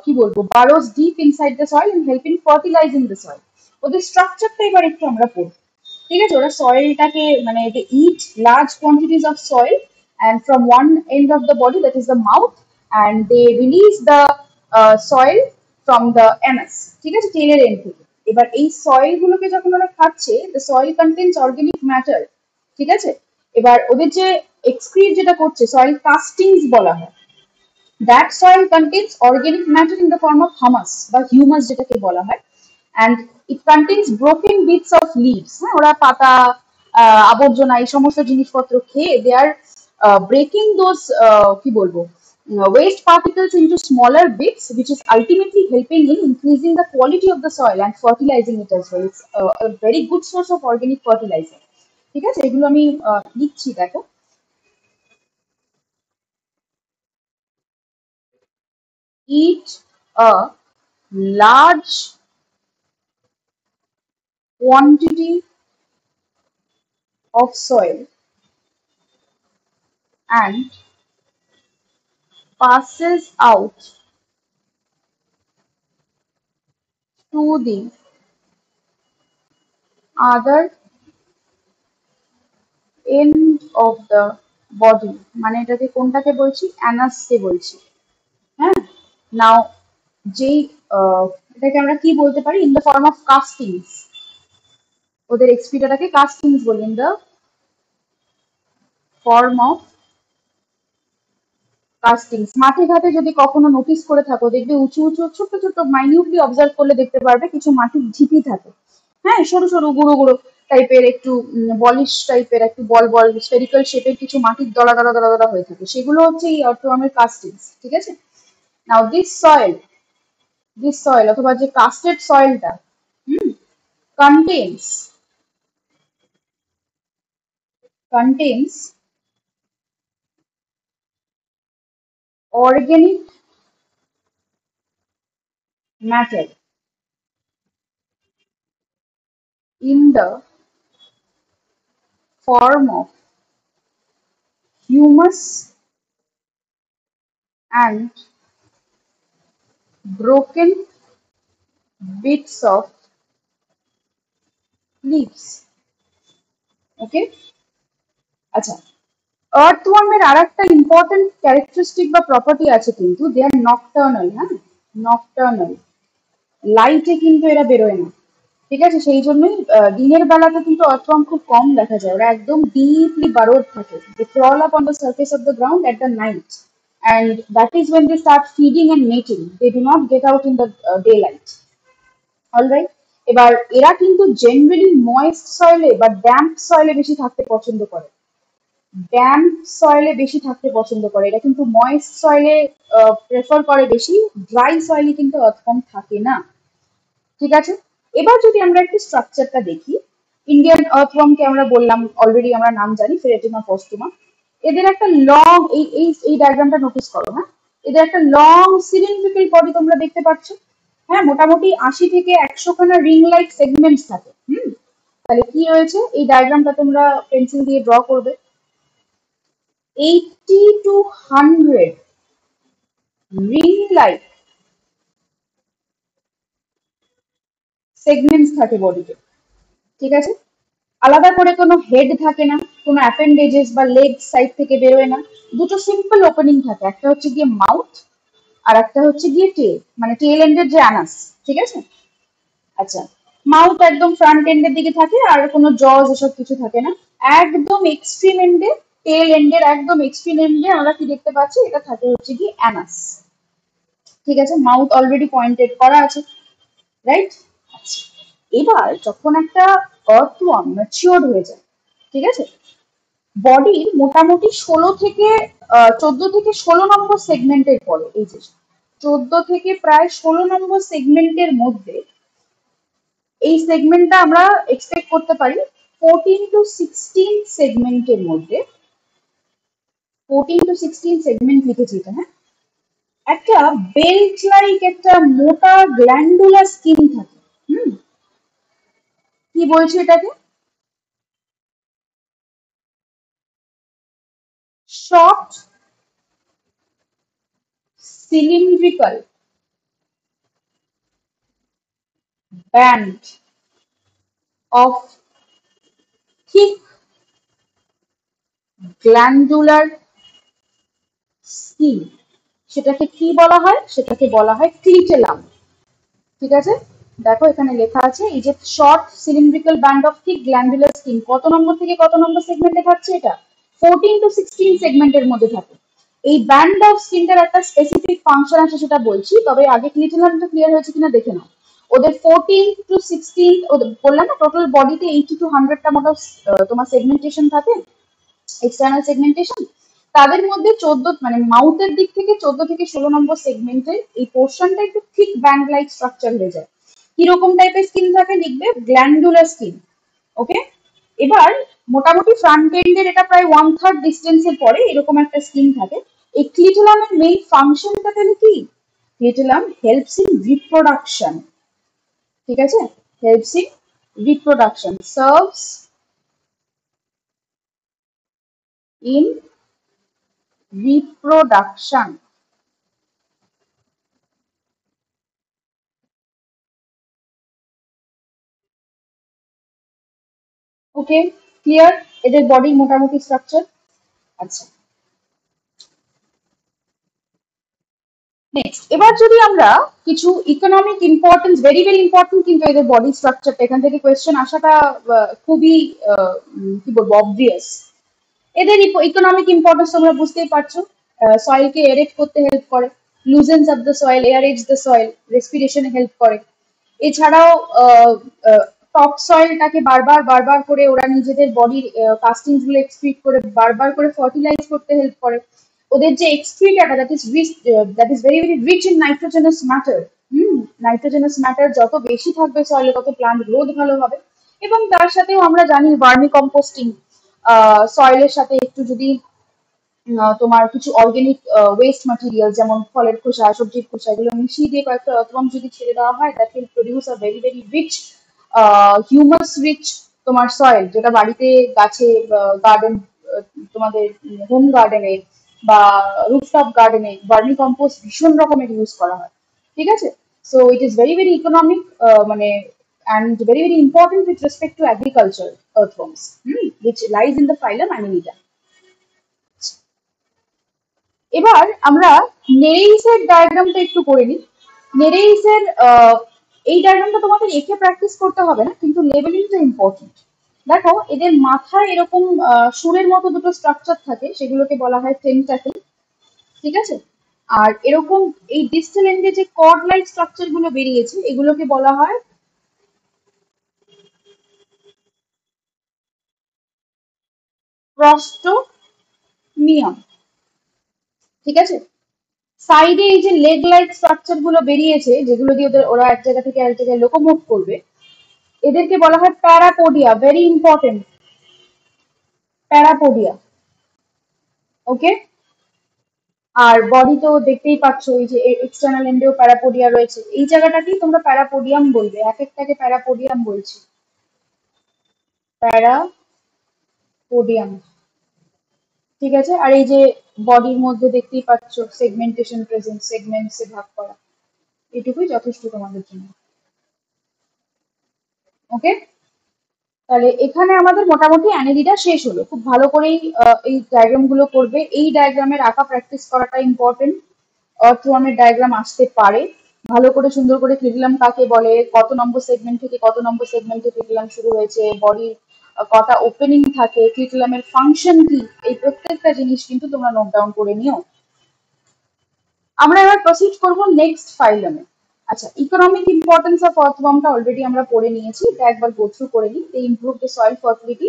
কি বলবো burrows deep inside the soil and help in fertilizing the soil. ওদের স্ট্রাকচারটা এবার একটু আমরা পড়ি, ঠিক আছে। ওরা সয়েলটাকে মানে they eat large quantities of soil and from one end of the body, that is the mouth, and they release the soil from the anus, ঠিক আছে, টেলের এন্ড থেকে। এবার এই সয়েল গুলোকে যখন ওরা খাচ্ছে, the soil contains organic matter, ঠিক আছে। এবার ওদের যে এক্সক্রিট যেটা করছে, সয়েল কাস্টিংস বলা হয়, that soil contains organic matter in the form of humus বা হিউমাস যেটাকে বলা হয়, and it contains broken bits of leaves, হ্যাঁ, ওরা পাতা, আবর্জনা, এই সমস্ত জিনিসপত্র খেয়ে দে আর breaking those কি বলবো waste particles into smaller bits, which is ultimately helping in increasing the quality of the soil and fertilizing it as well. It's a very good source of organic fertilizer. ঠিক আছে, এগুলো আমি লিখছি, দেখো। Eat a large quantity of soil and passes out to the other end of the body, মানে এটাকে কোনটাকে বলছি, অ্যানাসকে বলছি। হ্যাঁ, নাও যেই এটাকে আমরা কি বলতে পারি, ইন দ্য ফর্ম অফ কাস্টিংস, ওদের এক্সপিটাটাকে কাস্টিংস বলি, ইন দ্য ফর্ম অফ কাস্টিংস। মাঠে ঘাটে যদি কখনো নোটিস করে থাকো, দেখবে উঁচু উঁচু ছোট ছোট মাইনিউটলি অবজার্ভ করলে দেখতে পারবে কিছু মাটির ঝিপি থাকে। হ্যাঁ, সরু সরু গুঁড়ো গুঁড়ো টাইপের, একটু বলিশ টাইপের, একটু বল বল স্ফেরিক্যাল শেপের কিছু মাটির দলা দলা দলা দলা হয়ে থাকে, সেগুলো হচ্ছে এই অর্থওয়ার্মের কাস্টিংস। ঠিক আছে, নাও দিস সয়েল অথবা যে custard সয়েলটা contains contains organic matter in the form of humus and broken bits of leaves. Okay, আচ্ছা, আর্থওয়ার্মের আর একটা ইম্পর্টেন্ট ক্যারেক্টারিস্টিক বা প্রপার্টি আছে, কিন্তু দে আর নকটার্নাল। হ্যাঁ, নকটার্নাল, লাইটে কিন্তু এরা বেরোয় না। ঠিক আছে, সেই জন্যই দিনের বেলাতে কিন্তু আর্থওয়ার্ম খুব কম দেখা যায়, ওরা একদম ডিপলি বারোড থাকে। They crawl up on the surface of the ground at the night, and that is when they start feeding and mating. They do not get out in the daylight. Alright, এবার এরা কিন্তু generally moist সয়েলে বা damp সয়েলে বেশি থাকতে পছন্দ করে। Damp সয়েলে বেশি থাকতে পছন্দ করে এরা, কিন্তু ময়েস্ট সয়েলে প্রেফার করে বেশি। ড্রাই সয়েলে কিন্তু আর্থওয়ার্ম থাকে না। ঠিক আছে, এবার যদি আমরা একটু স্ট্রাকচারটা দেখি, ইন্ডিয়ান আর্থওয়ার্মকে আমরা বললাম অলরেডি, আমরা নাম জানি ফেরেটিমা পস্তুমা। এদের একটা লং, এই ডায়াগ্রামটা নোটিস করো। হ্যাঁ, এদের একটা লং সিলিন্ড্রিক্যাল বডি তোমরা দেখতে পাচ্ছ। হ্যাঁ, মোটামুটি 80 থেকে 100 খানা রিং লাইক সেগমেন্টস থাকে। তাহলে কি হয়েছে, এই ডায়াগ্রামটা তোমরা পেন্সিল দিয়ে ড্র করবে। 80 to 100 রিং লাইক সেগমেন্টস থাকে বডিতে। ঠিক আছে, আলাদা করে কোনো হেড থাকে না, কোনো অ্যাপেন্ডেজেস বা লেগ সাইড থেকে বেরোয় না। দুটো সিম্পল ওপেনিং থাকে, একটা হচ্ছে গিয়ে মাউথ আর একটা হচ্ছে গিয়ে টেল, মানে টেল এন্ডের যে অ্যানাস। ঠিক আছে, আচ্ছা, মাউথ একদম ফ্রন্ট এন্ডের দিকে থাকে, আর কোনো জজ এসব কিছু থাকে না। একদম এক্সট্রিম এন্ডে, টেল এন্ডের একদম এক্সট্রিম এন্ডে আমরা কি দেখতে পাচ্ছি, এটা থাকে হচ্ছে কি অ্যানাস। ঠিক আছে, মাউথ অলরেডি পয়েন্টেড করা আছে, রাইট। আচ্ছা, এবার যখন একটা আর্থওয়ার্ম ম্যাচিওর হয়ে যায়, ঠিক আছে, বডির মোটামুটি 14 থেকে 16 নম্বর সেগমেন্টের পরে, এই যে 14 থেকে প্রায় 16 নম্বর সেগমেন্টের মধ্যে, এই সেগমেন্টটা আমরা এক্সপেক্ট করতে পারি 14 to 16 সেগমেন্টের মধ্যে। 14 to 16 সেগমেন্ট লিখেছি এটা। হ্যাঁ, একটা বেল্ট লাইক একটা মোটা গ্ল্যান্ডুলার স্কিন থাকে। কি বলছি এটাকে, short cylindrical band of thick glandular skin, সেটাকে কি বলা হয়, সেটাকে বলা হয় ক্লিটেলাম। ঠিক আছে, দেখো এখানে লেখা আছে, এই যে short cylindrical band of thick glandular skin, কত নম্বর থেকে কত নম্বর সেগমেন্টে থাকছে, এটা 14 to 16 সেগমেন্টের মধ্যে থাকে। এই ব্যান্ড অফ স্কিনটার একটা স্পেসিফিক ফাংশন আছে, সেটা বলছি, তবে আগে ক্লিটেলামটা ক্লিয়ার হয়েছে কিনা দেখে নাও। ওদের 14 to 16, বললাম না টোটাল বডিতে 80 to 100টা মতো তোমার সেগমেন্টেশন থাকে, এক্সটার্নাল সেগমেন্টেশন। তাদের মধ্যে 14 মানে মাউথের দিক থেকে 14 থেকে 16 নম্বর সেগমেন্টের এই পোর্শনটা একটু থিক ব্যান্ড লাইক স্ট্রাকচার হয়ে যায়। কিরকম টাইপের স্কিন থাকে লিখবে, গ্ল্যান্ডুলার স্কিন। ওকে, এবার মোটামুটি ফ্রন্ট এন্ডের এটা প্রায় 1/3 ডিস্টেন্সের পরে এরকম একটা স্কিন থাকে। এই ক্লিটোলামের মেইন ফাংশনটা তাহলে কি? ক্লিটোলাম হেল্পস ইন রিপ্রোডাকশন, ঠিক আছে? Helps in reproduction, serves in reproduction. Okay, clear এদের বডির মোটামুটি স্ট্রাকচার? আচ্ছা, নেক্সট এবার যদি আমরা কিছু economic importance, very very important কিন্তু এদের বডি স্ট্রাকচারটা, এখান থেকে কোয়েশ্চেন আসাটা খুবই কি বলবো অবভিয়াস। এদের ইকোনমিক ইম্পর্টেন্স তোমরা বুঝতেই পারছো। সয়েলকে এরেট করতে হেল্প করে, loosens of the soil, aerates the soil, রেসপিরেশনে হেল্প করে। এছাড়াও টপ সয়েলটাকে বারবার বারবার করে ওরা নিজেদের বডির কাস্টিংস গুলো এক্সক্রিট করে বারবার করে ফার্টিলাইজ করতে হেল্প করে। ওদের যে এক্সক্রিটাটা that is rich, that is very very rich in nitrogenous matter. Nitrogenous matter যত বেশি থাকবে সয়েলে তত প্লান্ট গ্রোথ ভালো হবে। এবং তার সাথেও আমরা জানি ভার্মি কম্পোস্টিং, সয়েলের সাথে একটু যদি তোমার কিছু অর্গানিক ওয়েস্ট ম্যাটেরিয়াল যেমন ফলের খোসা, সবজির খোসা, এগুলো মিশিয়ে দিয়ে কয়েকটা অথবা যদি ছেড়ে দেওয়া হয়, that will produce a very very rich humus rich তোমার সয়েল, যেটা বাড়িতে গাছে গার্ডেন, তোমাদের হোম গার্ডেনে বা রুফটপ গার্ডেনে ভার্মি কম্পোস্ট ভীষণ রকমের ইউজ করা হয়, ঠিক আছে? So it is very very economic, মানে and very very important with respect to agriculture earthworms, which lies in the phylum Annelida. এবার আমরা নেরেইসের ডায়াগ্রামটা একটু করে নিই। নেরেইসের এই ডায়াগ্রামটা তোমাদের এঁকে প্র্যাকটিস করতে হবে না, কিন্তু লেবেলিংটা ইম্পর্টেন্ট। দেখো এদের মাথায় এরকম সুরের মতো দুটো স্ট্রাকচার থাকে, সেগুলোকে বলা হয় টেন্টাকেল, ঠিক আছে? আর এরকম এই ডিস্টাল এন্ডে যে কর্ড লাইক স্ট্রাকচার গুলো বেরিয়েছে এগুলোকে বলা হয় প্রস্টোমিয়াম, ঠিক আছে? সাইডে এই যে লেগ লাইক স্ট্রাকচার গুলো বেরিয়েছে যেগুলো দিয়ে ওরা এক জায়গা থেকে এক জায়গায় লোকোমুভ করবে, এদেরকে বলা হয় প্যারাপোডিয়া, ভেরি ইম্পর্টেন্ট, প্যারাপোডিয়া। ওকে, আর বডি তো দেখতেই পাচ্ছ এই যে এক্সটার্নাল এন্ডেও প্যারাপোডিয়া রয়েছে, এই জায়গাটাকেই তোমরা প্যারাপোডিয়াম বলবে, এক একটাকে প্যারাপোডিয়াম বলছি, প্যারাপোডিয়াম, ঠিক আছে? আর এই যে বডির মধ্যে দেখতেই পাচ্ছ সেগমেন্টেশন প্রেজেন্ট, সেগমেন্টসে ভাগ করা, এটুকুই যথেষ্ট তোমাদের জন্য। ওকে, তাহলে এখানে আমাদের মোটামুটি অ্যানেলিডা শেষ হলো। খুব ভালো করেই এই ডায়াগ্রাম গুলো করবে, এই ডায়াগ্রামের আঁকা প্র্যাকটিস করাটা ইম্পর্টেন্ট। অর্থওয়ার্মের ডায়াগ্রাম আসতে পারে, ভালো করে সুন্দর করে ক্লিটোলাম কাকে বলে, কত নম্বর সেগমেন্ট থেকে কত নম্বর সেগমেন্টে ক্লিটোলাম শুরু হয়েছে, বডির কটা ওপেনিং থাকে, ক্লিটোলামের ফাংশন কি, এই প্রত্যেকটা জিনিস কিন্তু তোমরা নোট ডাউন করে নিও। আমরা এবার প্রসিড করব নেক্সট ফাইলামে। আচ্ছা, ইকোনমিক ইম্পর্টেন্স অফ আর্থওয়ার্মটা অলরেডি আমরা পড়ে নিয়েছি, এটা একবার গো থ্রু করে নিই। They improve the soil fertility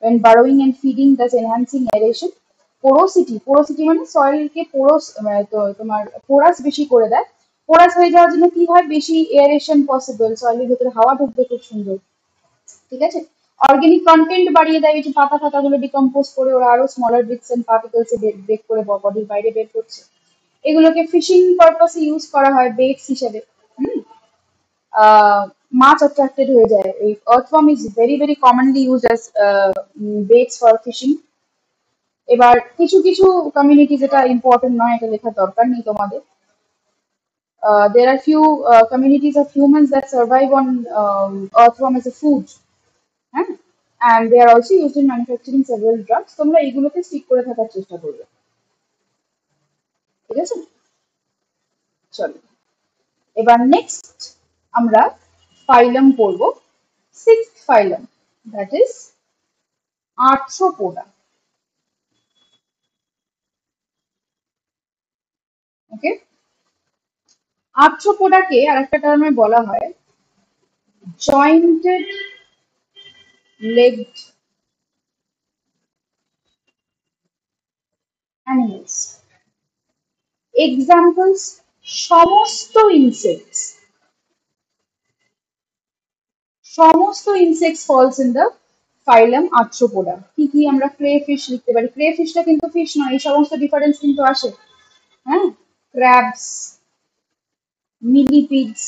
when burrowing and feeding thus enhancing aeration. Porosity, porosity মানে সয়েলকে পোরোস, তোমার পোরাস বেশি করে দেয়। পোরাস হয়ে যাওয়ার জন্য কি হয়, বেশি এয়ারেশন পসিবল, সয়েলের ভেতরে হাওয়া ঢুকবে খুব সুন্দর, ঠিক আছে? অর্গানিক কন্টেন্ট বাড়িয়ে দেয়, এই যে পাতা ফাতাগুলো ডিকম্পোজ করে ওরা আরো smaller bits and particles break করে বডির বাইরে বের করছে। এগুলোকে ফিশিং পারপাসে ইউজ করা হয় বেটস হিসেবে। হুম, মাছ অ্যাট্রাক্টেড হয়ে যায়। এই earthworm is very very commonly used as baits for fishing. এবার কিছু কিছু কমিউনিটি, যেটা ইম্পর্টেন্ট নয়, এটা লেখার দরকার নেই তোমাদের। There are few communities of humans that survive on earthworm as a food, হ্যাঁ? And they are also used in manufacturing several drugs. তোমরা এগুলোকে স্টিক করে থাকার চেষ্টা করবে, ঠিক আছে? চলো এবার নেক্সট আমরা ফাইলাম পড়বো, সিক্সথ ফাইলাম, দ্যাট ইজ আর্থ্রোপোডা। ওকে, আর্থ্রোপোডাকে আরেকটা টার্মে বলা হয় জয়েন্টেড লেগড animals. Examples, সমস্ত insects. সমস্ত insects falls in the phylum Arthropoda. কি কি আমরা crayfish লিখতে পারি? crayfishটা কিন্তু fish নয়, এই সমস্ত ডিফারেন্স কিন্তু আসে। হ্যাঁ, crabs, millipedes,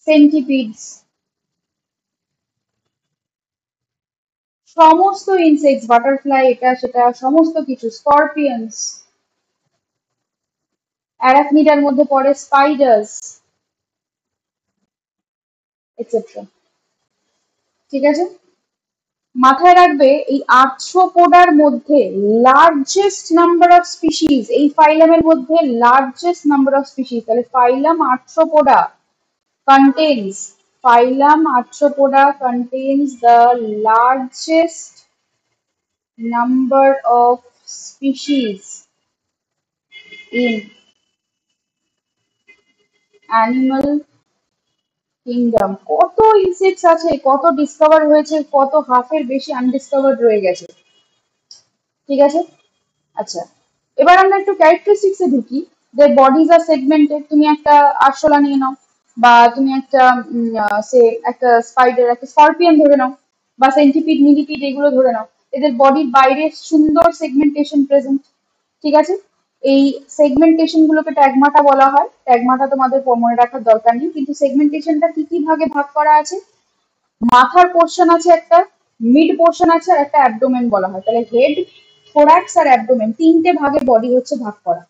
centipedes, সমস্ত ইনসেক্টস, বাটারফ্লাই, এটা সেটা সমস্ত কিছু, স্করপিয়ন্স, অ্যারাকনিডার মধ্যে পড়ে স্পাইডার্স, এটসেট্রা। ঠিক আছে, মাথায় রাখবে এই আর্থ্রোপোডার মধ্যে লার্জেস্ট নাম্বার অফ স্পিসিস, এই ফাইলামের মধ্যে লার্জেস্ট নাম্বার অফ স্পিসিস, তাহলে ফাইলাম arthropoda contains phylum Arthropoda contains the largest number of species in animal kingdom. কত ইনসেক্টস আছে, কত ডিসকভার হয়েছে, কত হাফের বেশি আনডিসকভার্ড রয়ে গেছে। ঠিক আছে, আচ্ছা, এবার আমরা একটু ক্যারেক্টারিস্টিক্সে ঢুকি। দের বডিজ আর সেগমেন্টেড। তুমি একটা আরশোলা নিয়ে নাও, বা তুমি একটা সে একটা স্পাইডার, একটা স্করপিয়ন ধরে নাও, বা সেন্টিপিড, মিলিপিড, এগুলো ধরে নাও। এদের বডির বাইরে সুন্দর সেগমেন্টেশন প্রেজেন্ট। ঠিক আছে, এই সেগমেন্টেশন গুলোকে ট্যাগমাটা বলা হয়। ট্যাগমাটা তোমাদের মনে রাখার দরকার নেই, কিন্তু সেগমেন্টেশনটা কি কি ভাগে ভাগ করা আছে? মাথার পোর্শন আছে একটা, মিড পোর্শন আছে, আর একটা অ্যাবডোমেন বলা হয়। তাহলে হেড, থোরাক্স আর অ্যাবডোমেন, তিনটে ভাগে বডি হচ্ছে ভাগ করা।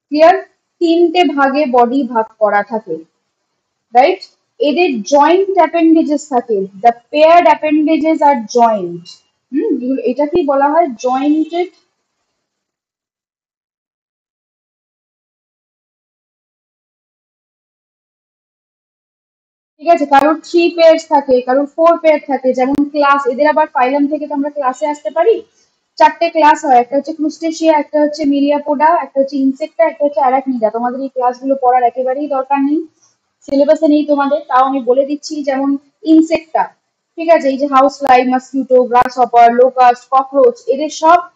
ক্লিয়ার? তিনটে ভাগে বডি ভাগ করা থাকে, রাইট? এদের জয়েন্ট অ্যাপেন্ডেজেস থাকে, দ্য পেয়ার্ড অ্যাপেন্ডেজেস আর জয়েন্ট। এটাকেই বলা হয় জয়েন্টেড। ঠিক আছে, কারোর 3 পেয়ার্স থাকে, কারোর 4 পেয়ার থাকে, যেমন ক্লাস। এদের আবার ফাইলাম থেকে তো আমরা ক্লাসে আসতে পারি। 4টে ক্লাস হয়, একটা হচ্ছে ক্রুস্টেশিয়া, একটা হচ্ছে মিলিয়াপোডা, একটা হচ্ছে ইনসেক্টা, একটা হচ্ছে অ্যারাকনিডা। তোমাদের এই ক্লাসগুলো পড়ার একেবারেই দরকার নেই, সিলেবাসে নেই তোমাদের, তাও আমি বলে দিচ্ছি। যেমন ইনসেক্টা, ঠিক আছে, এই যে হাউস ফ্লাই, মসকিউটো, গ্রাস হপার, লোকাস্ট, ককরোচ, এদের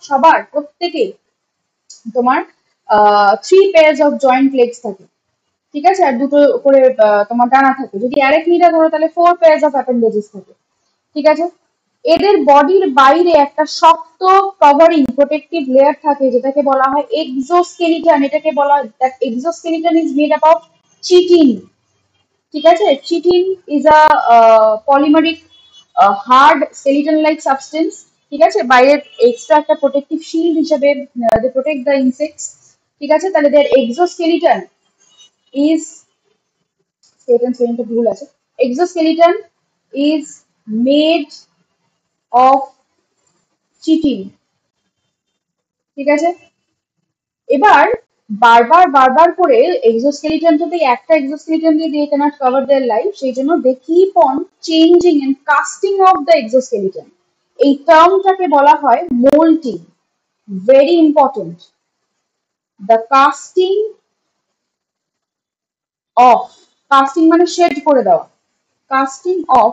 সবার প্রত্যেকে তোমার 3 পেয়ার্স অফ জয়েন্ট লেগস থাকে। ঠিক আছে, আর দুটো করে তোমার ডানা থাকে। যদি অ্যারাকনিডা ধরো তাহলে 4 পেয়ার্স অফ অ্যাপেন্ডেজেস থাকে। ঠিক আছে, এদের বডির বাইরে একটা শক্ত কভারিং প্রোটেক্টিভ লেয়ার থাকে, যেটাকে বলা হয় এক্সোস্কেলিটন। এটাকে বলা হয় that exoskeleton is made up of chitin. ঠিক আছে, chitin is a polymeric hard skeleton like substance. ঠিক আছে, বাইরের এক্সট্রা একটা প্রোটেক্টিভ শিল্ড হিসেবে দে প্রোটেক্ট দ্য ইনসেক্টস। ঠিক আছে, তাহলে দের এক্সোস্কেলিটন ইজ, স্কেলিটন স্পেলিংটা ভুল আছে, exoskeleton is made of chitin. ঠিক আছে, এবার বারবার বারবার করে এক্সোস্কেলিটনটাতে একটা এক্সোস্কেলিটন দিয়ে they can't cover their life, সেই জন্য they keep on changing and casting off the exoskeleton. এই টার্মটাকে বলা হয় moulting. Very important, the casting off, casting মানে শেড করে দেওয়া, casting off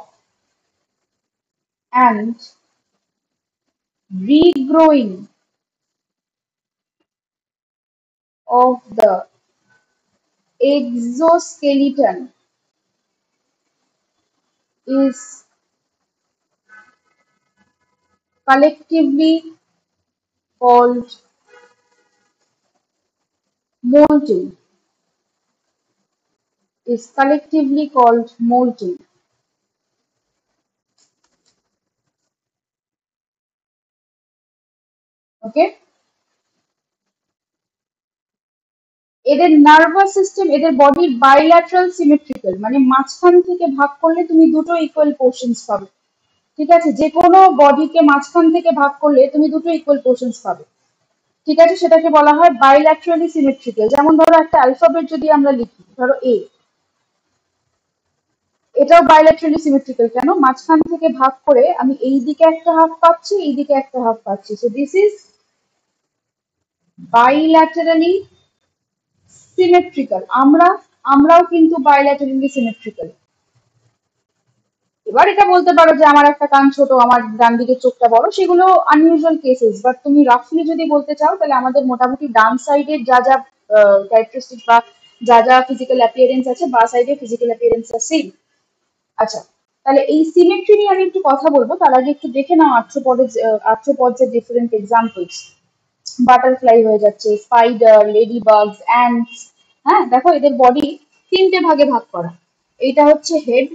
and regrowing of the exoskeleton is collectively called molting. Is collectively called molting. Okay? এদের nervous system, এদের বডির বাইল্যাটারাল সিমেট্রিক্যাল, মানে মাঝখান থেকে ভাগ করলে তুমি দুটো ইকুয়াল পোর্শনস পাবে। ঠিক আছে, যে কোনো বডিকে মাঝখান থেকে ভাগ করলে তুমি দুটো ইকুয়াল পোর্শনস পাবে। ঠিক আছে, সেটাকে বলা হয় বাইল্যাটারালি সিমেট্রিক্যাল। যেমন ধরো একটা অ্যালফাবেট যদি আমরা লিখি, ধরো এ, এটাও বাইল্যাটারালি সিমেট্রিক্যাল। কেন? মাঝখান থেকে ভাগ করে আমি এই দিকে একটা হাফ পাচ্ছি, এই দিকে একটা হাফ পাচ্ছি। So this is bilaterally symmetrical. আমরাও কিন্তু বাইল্যাটারালি সিমেট্রিক্যাল। এবার এটা বলতে পারো যে আমার একটা কান ছোট, আমার ডান দিকের চোখটা বড়, সেগুলো আনইউজুয়াল কেসেস। বাট তুমি রাফলি যদি বলতে চাও, তাহলে আমাদের মোটামুটি ডান সাইডের যা যা ক্যারেক্টারিস্টিক বা যা যা ফিজিক্যাল অ্যাপিয়ারেন্স আছে, বা সাইডে ফিজিক্যাল অ্যাপিয়ারেন্স সেম। আচ্ছা, তাহলে এই সিমেট্রি নিয়ে আমি একটু কথা বলবো। তার আগে একটু দেখে নাও আর্থ্রোপডের ডিফারেন্ট এক্সাম্পলস। বাটারফ্লাই হয়ে যাচ্ছে, স্পাইডার, লেডি বাগস, অ্যান্টস। হ্যাঁ, দেখো এদের বডি তিনটে ভাগে ভাগ করা। এইটা হচ্ছে হেড,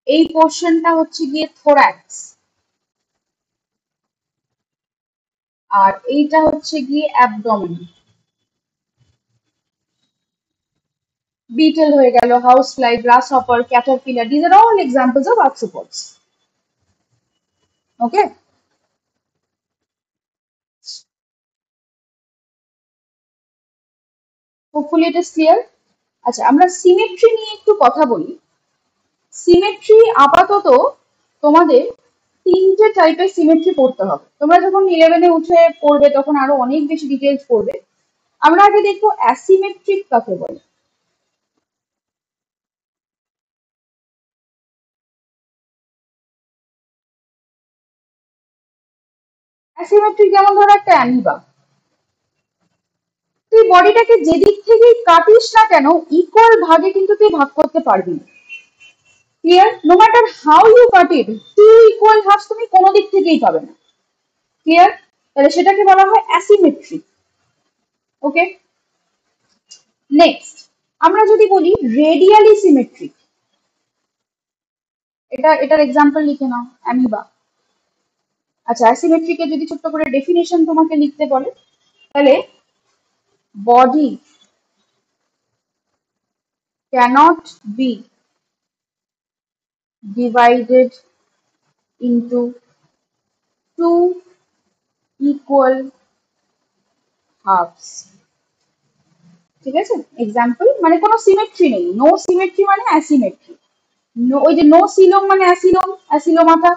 এই পোর্শনটা হচ্ছে গিয়ে থোরাক্স, আর এইটা হচ্ছে গিয়ে অ্যাবডোমেন। বিটল হয়ে গেল, house fly, glass hopper, Caterpillar, these are all examples of arthropods. Okay, hopefully it is clear. আচ্ছা, আমরা সিমেট্রি নিয়ে একটু কথা বলি। সিমেট্রি আপাতত তোমাদের তিনটে টাইপের সিমেট্রি পড়তে হবে। তোমরা যখন 11-এ উঠে পড়বে তখন আরো অনেক বেশি ডিটেলস পড়বে। আমরা আগে দেখবো অ্যাসিমেট্রিক কাকে বলে। অ্যাসিমেট্রিক যেমন ধরো একটা অ্যামিবা, তুই বডিটাকে যেদিক থেকেই কাটিস না কেন, ইকুয়াল ভাগে কিন্তু তুই ভাগ করতে পারবি না। Clear? No matter how you cut it, two equal halves তুমি কোনো দিক থেকেই পাবে না। ক্লিয়ার? তাহলে সেটাকে বলা হয় অ্যাসিমেট্রিক। ওকে, নেক্সট আমরা যদি বলি রেডিয়ালি সিমেট্রিক। এটার এক্সাম্পল লিখে নাও, অ্যামিবা। আচ্ছা, অ্যাসিমেট্রিকের যদি ছোট্ট করে ডেফিনেশন তোমাকে লিখতে বলে, তাহলে body cannot be divided into two equal halves। ঠিক আছে, এক্সাম্পল মানে কোনো সিমেট্রি নেই, নো সিমেট্রি মানে অ্যাসিমেট্রি। ওই যে নো সিলোম মানে অ্যাসিলোম, অ্যাসিলোমাটা,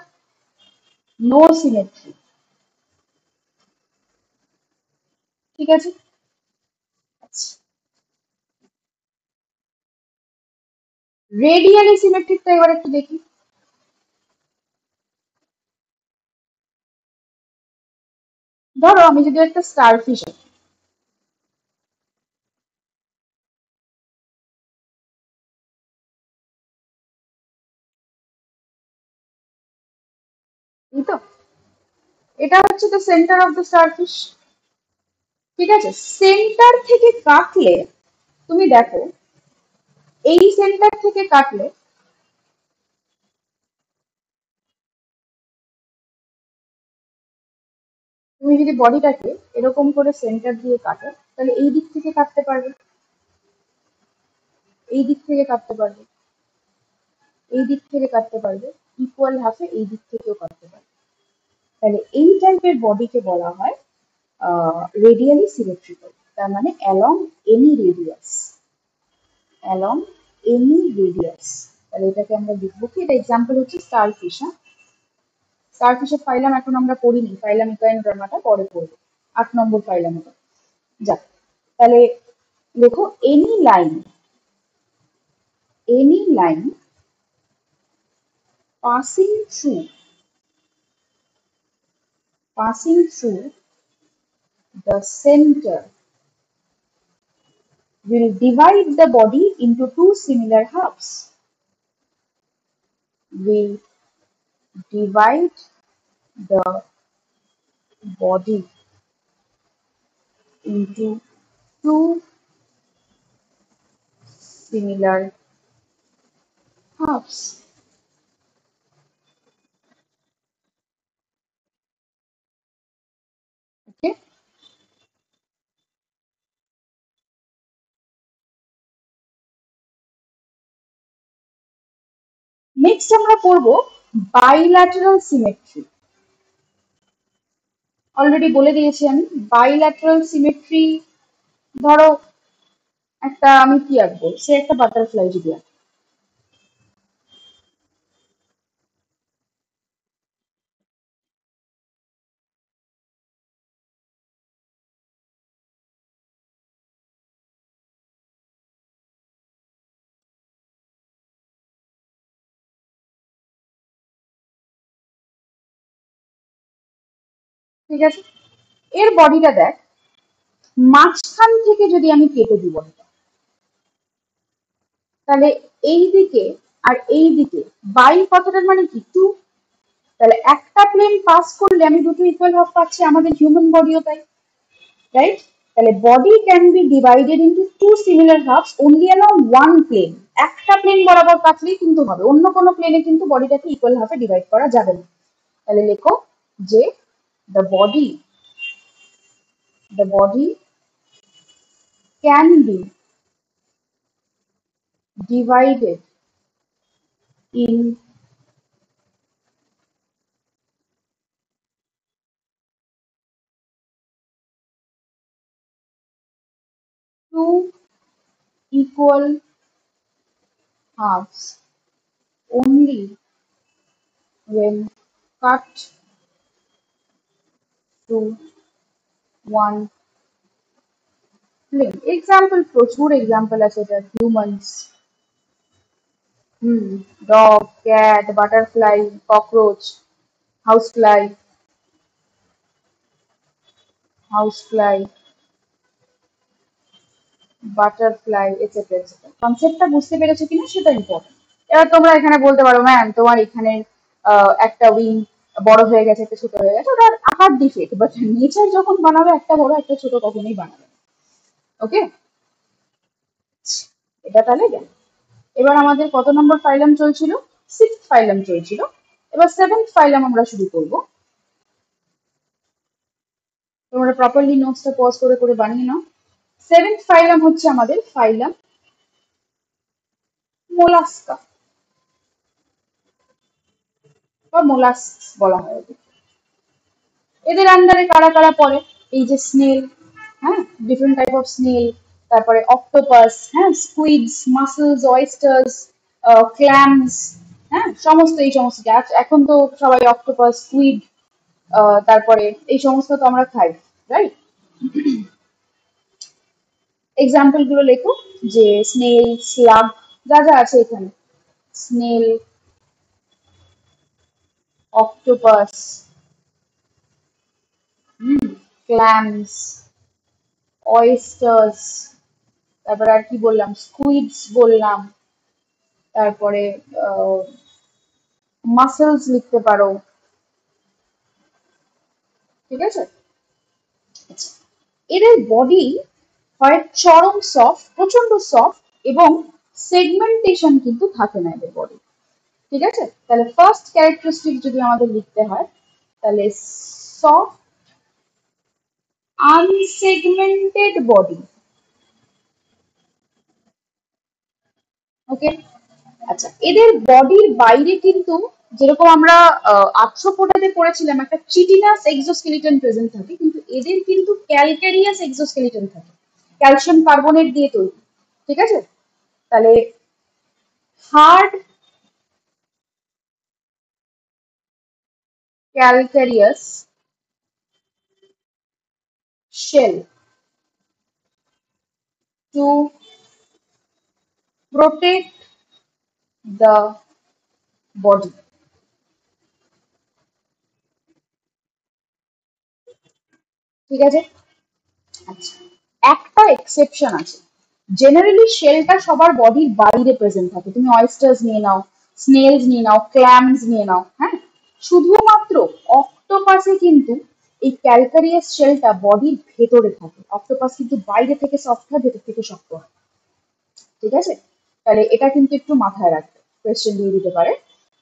নো সিমেট্রি। ঠিক আছে, রেডিয়ালি সিমেট্রিকটা এবার একটু দেখি। ধরো আমি যদি একটা স্টারফিশ, এই তো, এটা হচ্ছে the centre of the starfish. ঠিক আছে, সেন্টার থেকে কাটলে তুমি দেখো, এই সেন্টার থেকে কাটলে তুমি যদি বডিটাকে এরকম করে সেন্টার দিয়ে কাটো, তাহলে এই দিক থেকে কাটতে পারবে, এই দিক থেকে কাটতে পারবে, এই দিক থেকে কাটতে পারবে, ইকুয়াল হাফে এই দিক থেকেও কাটতে পারবে। তাহলে এই টাইপের বডিকে বলা হয় রেডিয়ালি সিমেট্রিক্যাল। তার মানে along any radius, along any radius. তাহলে এটাকে আমরা লিখবো কি, এটা এক্সাম্পল হচ্ছে স্টারফিশ। হ্যাঁ, স্টারফিশের ফাইলাম এখন আমরা পড়িনি, ফাইলাম ইকোয়েনোডার্মাটা পরে পড়বো, 8 নম্বর ফাইলাম ওটা। যাক, তাহলে লেখো any line passing through the center will divide the body into two similar halves, will divide the body into two similar halves. Okay, next আমরা পড়বো বাইল্যাটারাল সিমেট্রি। অলরেডি বলে দিয়েছি আমি, বাইল্যাটারাল সিমেট্রি ধরো একটা, আমি কি আঁকবো, সে একটা বাটারফ্লাই যদি আঁকি, ঠিক আছে, এর বডিটা দেখ, মাঝখান থেকে যদি আমি কেটে দিই বডিটা, তাহলে এই দিকে আর এই দিকে বাই কতটার মানে কি 2, তাহলে একটা প্লেন পাস করলে আমি দুটো ইকুয়াল হাফ পাচ্ছি, আমাদের হিউম্যান বডিও তাই, রাইট? তাহলে body can be divided into two similar halves only along one plane. একটা প্লেন বরাবর কাটলেই কিন্তু হবে, অন্য কোনো প্লেনে কিন্তু বডিটাকে ইকুয়াল হাফে ডিভাইড করা যাবে না। তাহলে লেখো যে the body the body can be divided in two equal halves only when cut to one plane. Example, প্রচুর এক্সাম্পল আছে এটা, humans, dog, cat, butterfly, cockroach, হাউসফ্লাই, হাউসফ্লাই, butterfly, etcetera etcetera. কনসেপ্টটা বুঝতে পেরেছো কিনা সেটা ইম্পর্টেন্ট। এবার তোমরা এখানে বলতে পারো ম্যাম তোমার এখানে একটা উইং বড় হয়ে গেছে, একটা ছোট হয়ে গেছে, ওটা আকার ডিফেক্ট, বাট নেচার যখন বানাবে একটা বড় একটা ছোট কখনোই বানাবে। ওকে, এটা তাহলে গেল। এবার আমাদের কত নম্বর ফাইলাম চলছিল? 6th ফাইলাম চলছিল। এবার 7th ফাইলাম আমরা শুরু করব। তোমরা প্রপারলি নোটসটা পজ করে করে বানিয়ে নাও। 7th ফাইলাম হচ্ছে আমাদের ফাইলাম মোলাস্কা বা মোলাস্ক বলা হয় ওদের। এদের আন্ডারে কারা কারা পড়ে? এই যে স্নেল, হ্যাঁ, ডিফারেন্ট টাইপ অফ স্নেল, তারপরে অক্টোপাস, হ্যাঁ, স্কুইডস, মাসেলস, অয়েস্টার্স, ক্ল্যামস, হ্যাঁ, সমস্ত এই সমস্ত গাছ। এখন তো সবাই অক্টোপাস, স্কুইড, তারপরে এই সমস্ত তো আমরা খাই, রাইট? এক্সাম্পল গুলো লেখো, যে স্নেল, স্লাগ, যা যা আছে এখানে, স্নেল, অক্টোপাস, ক্ল্যামস, অয়েস্টার্স, তারপরে আর কি বললাম, স্কুইডস বললাম, তারপরে মাসেলস লিখতে পারো, ঠিক আছে? আচ্ছা, এদের বডি হয় চরম সফট, প্রচন্ড সফট, এবং সেগমেন্টেশন কিন্তু থাকে না এদের বডি, ঠিক আছে? তাহলে ফার্স্ট ক্যারেক্টারিস্টিক যদি আমাদের লিখতে হয়, তাহলে সফট আনসেগমেন্টেড বডি। ওকে, আচ্ছা, এদের বডির বাইরে কিন্তু, যেরকম আমরা 800 পড়েছিলাম, একটা চিটিনাস এক্সোস্কেলিটন প্রেজেন্ট থাকে, কিন্তু এদের কিন্তু ক্যালকেরিয়াস এক্সোস্কেলিটন থাকে, ক্যালসিয়াম কার্বনেট দিয়ে তৈরি, ঠিক আছে? তাহলে hard calcareous shell to protect the body, ঠিক আছে? আচ্ছা, একটা এক্সেপশন আছে, জেনারেলি শেলটা সবার বডির বাইরে প্রেজেন্ট থাকে। তুমি অয়েস্টার্স নিয়ে নাও, স্নেলস নিয়ে নাও, ক্ল্যামস নিয়ে নাও, হ্যাঁ, শুধুমাত্র অক্টোপাসে কিন্তু এই ক্যালকারিয়াস শেলটা বডির ভেতরে থাকে। অক্টোপাস কিন্তু বাইরে থেকে সফট হয়, ভেতর থেকে শক্ত হয়, ঠিক আছে? তাহলে এটা কিন্তু একটু মাথায় রাখবে, কোয়েশ্চেন দিয়ে দিতে পারে,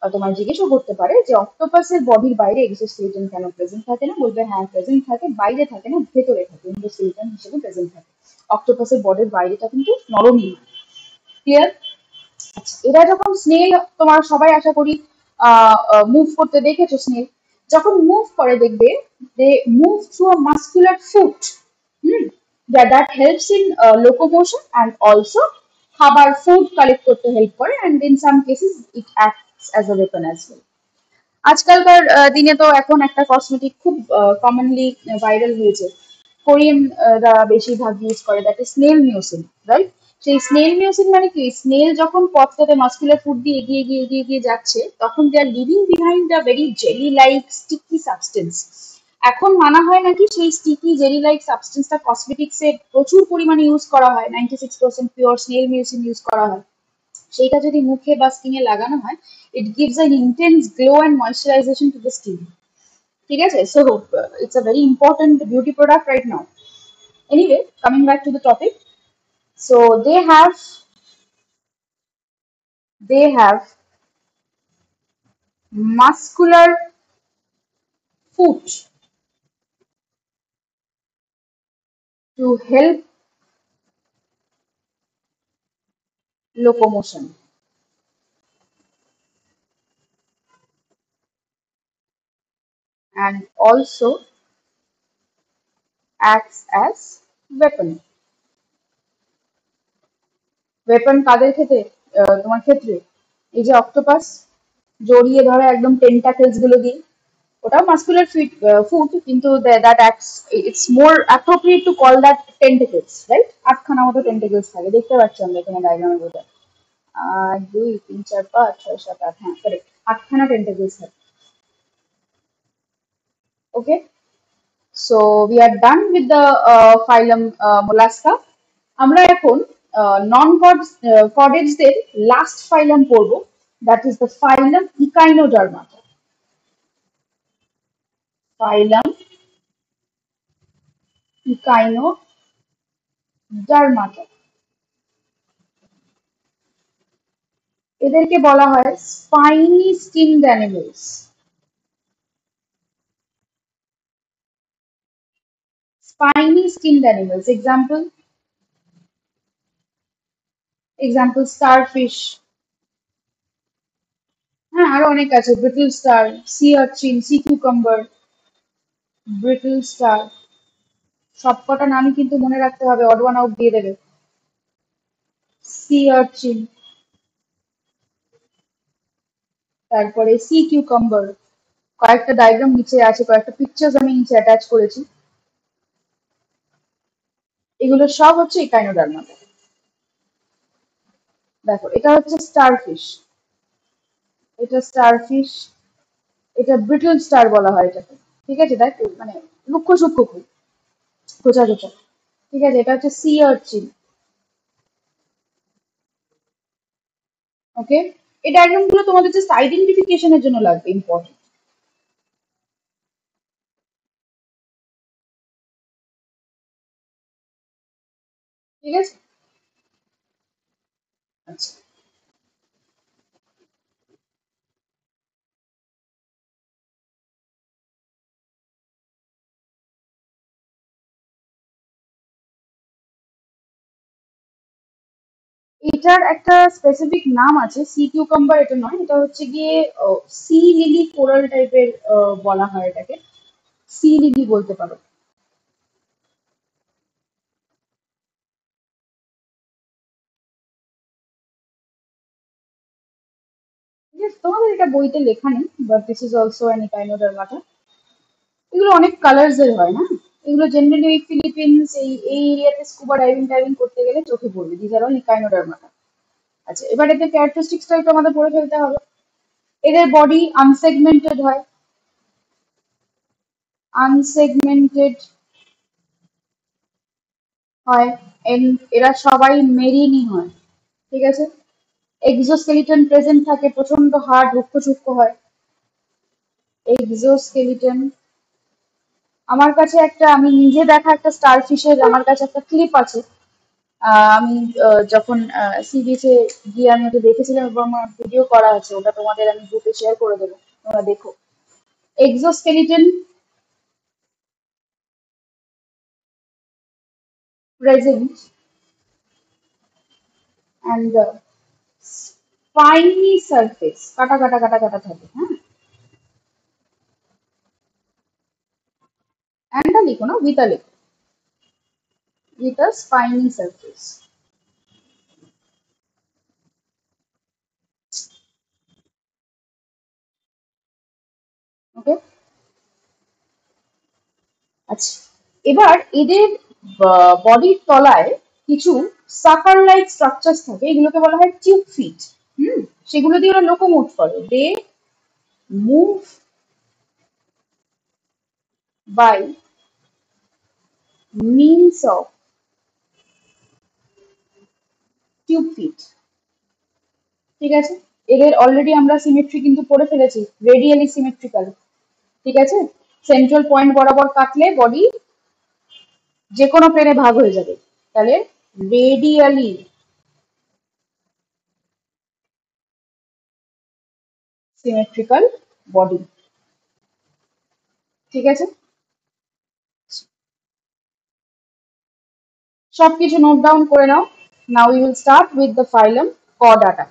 বা তোমায় জিজ্ঞেসও করতে পারে যে অক্টোপাসের বডির বাইরে এক্সোস্কেলিটন কেন প্রেজেন্ট থাকে না? বলবে হ্যাঁ প্রেজেন্ট থাকে, বাইরে থাকে না, ভেতরে থাকে, এন্ডোস্কেলিটন হিসেবে প্রেজেন্ট থাকে। অক্টোপাসের বডির বাইরেটা কিন্তু নরমই, ক্লিয়ার? আচ্ছা, এরা যখন স্নেল, তোমার সবাই আশা করি মুভ করতে দেখেছো, স্নেল যখন মুভ করে দেখবে, they move through a muscular foot, hmm, that helps in locomotion and also খাবার, ফুড কালেক্ট করতে হেল্প করে, and in some cases it acts as a weapon as well. আজকালকার দিনে তো এখন একটা কসমেটিক খুব কমনলি ভাইরাল হয়েছে, কোরিয়ান রা বেশিরভাগ ইউজ করে, that is snail mucin, right? সেই স্নেল মিউসিন মানে কি, স্নেল যখন পথটাতে মাস্কুলার ফুড দিয়ে এগিয়ে এগিয়ে যাচ্ছে, তখন they are living behind a very jelly like sticky substance, এখন মানা হয় নাকি সেই স্টিকি জেলি লাইক সাবস্টেন্সটা কসমেটিক্সে প্রচুর পরিমাণে ইউজ করা হয়, 96% পিওর স্নেল মিউসিন ইউজ করা হয়। সেইটা যদি মুখে বা স্কিনে লাগানো হয়, it gives an intense glow and moisturisation to the skin. ঠিক আছে, so it's a very important beauty product right now. Anyway, coming back to the topic, so they have muscular foot to help locomotion and also acts as weapon. Weapon কাদের ক্ষেত্রে? তোমার ক্ষেত্রে এই যে octopus জড়িয়ে ধরে একদম টেন্টাকেলস গুলো দিয়ে, ওটাও মাস্কুলার ফুট, কিন্তু that acts, it's more appropriate to call that tentacles, right? আটখানা মতো টেন্টাকেলস থাকে, দেখতে পাচ্ছি আমরা এখানে ডায়াগ্রামে বোঝা। 2 3 4 5 6 7 8, হ্যাঁ কারেক্ট, আটখানা টেন্টাকেলস থাকে। Okay, so we are done with the phylum Mollusca. আমরা এখন নন কর্ডেটসদের লাস্ট ফাইলাম পড়বো, that is the phylum Echinodermata. Phylum Echinodermata, এদেরকে বলা হয় spiny skinned animals. Spiny skinned animals, example starfish, হ্যাঁ আরো অনেক আছে, brittle star, sea urchin, sea cucumber, brittle star, সবকটা নামই কিন্তু মনে রাখতে হবে, অড ওয়ান আউট দিয়ে দেবে। সি আর্চিন, তারপরে সি কিউকাম্বার, কয়েকটা ডায়াগ্রাম নিচে আছে, কয়েকটা পিকচার্স আমি নিচে অ্যাটাচ করেছি, এগুলো সব হচ্ছে ইকাইনোডার্মাটা। দেখো এটা হচ্ছে স্টারফিশ, এটা স্টারফিশ, এটা ব্রিটল স্টার বলা হয় এটাকে। ঠিক আছে, দেখ মানে রুক্ষ সূক্ষ্ম খুব, খোঁচা খোঁচা। ঠিক আছে, এটা হচ্ছে সি আর্চিন। ওকে, এই ডায়াগ্রাম গুলো তোমাদের জাস্ট আইডেন্টিফিকেশনের জন্য লাগবে, ইম্পর্টেন্ট। ঠিক আছে, আচ্ছা। এটার একটা স্পেসিফিক নাম আছে, সি কিউকাম্বার এটা নয়, এটা হচ্ছে গিয়ে সি লিলি কোরাল টাইপের বলা হয় এটাকে, সি লিলি বলতে পারো। ঠিক আছে, তোমাদের এটা বইতে লেখা নেই, but this is also an Echinodermata. এগুলো অনেক কালার্স এর হয় না, এগুলো জেনারেলি ওই ফিলিপিন্স এই এরিয়াতে স্কুবা ডাইভিং টাইভিং করতে গেলে চোখে পড়বে, দিস আর অল ইকাইনোডার্মাটা। আচ্ছা, এবার এদের ক্যারেক্টারিস্টিক্সটা একটু আমাদের পড়ে ফেলতে হবে। এদের বডি আনসেগমেন্টেড হয়, আনসেগমেন্টেড হয়, এরা সবাই মেরিনই হয়। ঠিক আছে, এক্সোস্কেলিটন প্রেজেন্ট থাকে, প্রচন্ড হার্ড রুক্ষ সূক্ষ্ম হয় এক্সোস্কেলিটন। আমার কাছে একটা, আমি নিজে দেখা একটা স্টারফিশের আমার কাছে একটা ক্লিপ আছে। আমি যখন সি বিচে গিয়ে আমি ওটা দেখেছিলাম এবং আমার ভিডিও করা আছে, ওটা তোমাদের আমি গ্রুপে শেয়ার করে দেবো, তোমরা দেখো। Exoskeleton present and spiny surface, কাটা কাটা কাটা কাটা থাকে, হ্যাঁ। অ্যান্ডা লিখো না, উইথা লিখো, উইথ আ স্পাইনি সারফেস। ওকে, আচ্ছা। এবার এদের বডির তলায় কিছু সাকার লাইক স্ট্রাকচার্স থাকে, এগুলোকে বলা হয় টিউব ফিট। সেগুলো দিয়ে ওরা লোকোমোট করে, they move by means of tube feet. ঠিক আছে, এদের অলরেডি আমরা সিমেট্রি কিন্তু পড়ে ফেলেছি, রেডিয়ালি সিমেট্রিক্যাল। ঠিক আছে, সেন্ট্রাল পয়েন্ট বরাবর কাটলে বডি যে কোনো প্লেনে ভাগ হয়ে যাবে, তাহলে রেডিয়ালি সিমেট্রিক্যাল বডি। ঠিক আছে, সবকিছু নোট ডাউন করে নাও। Now we will start with the phylum chordata.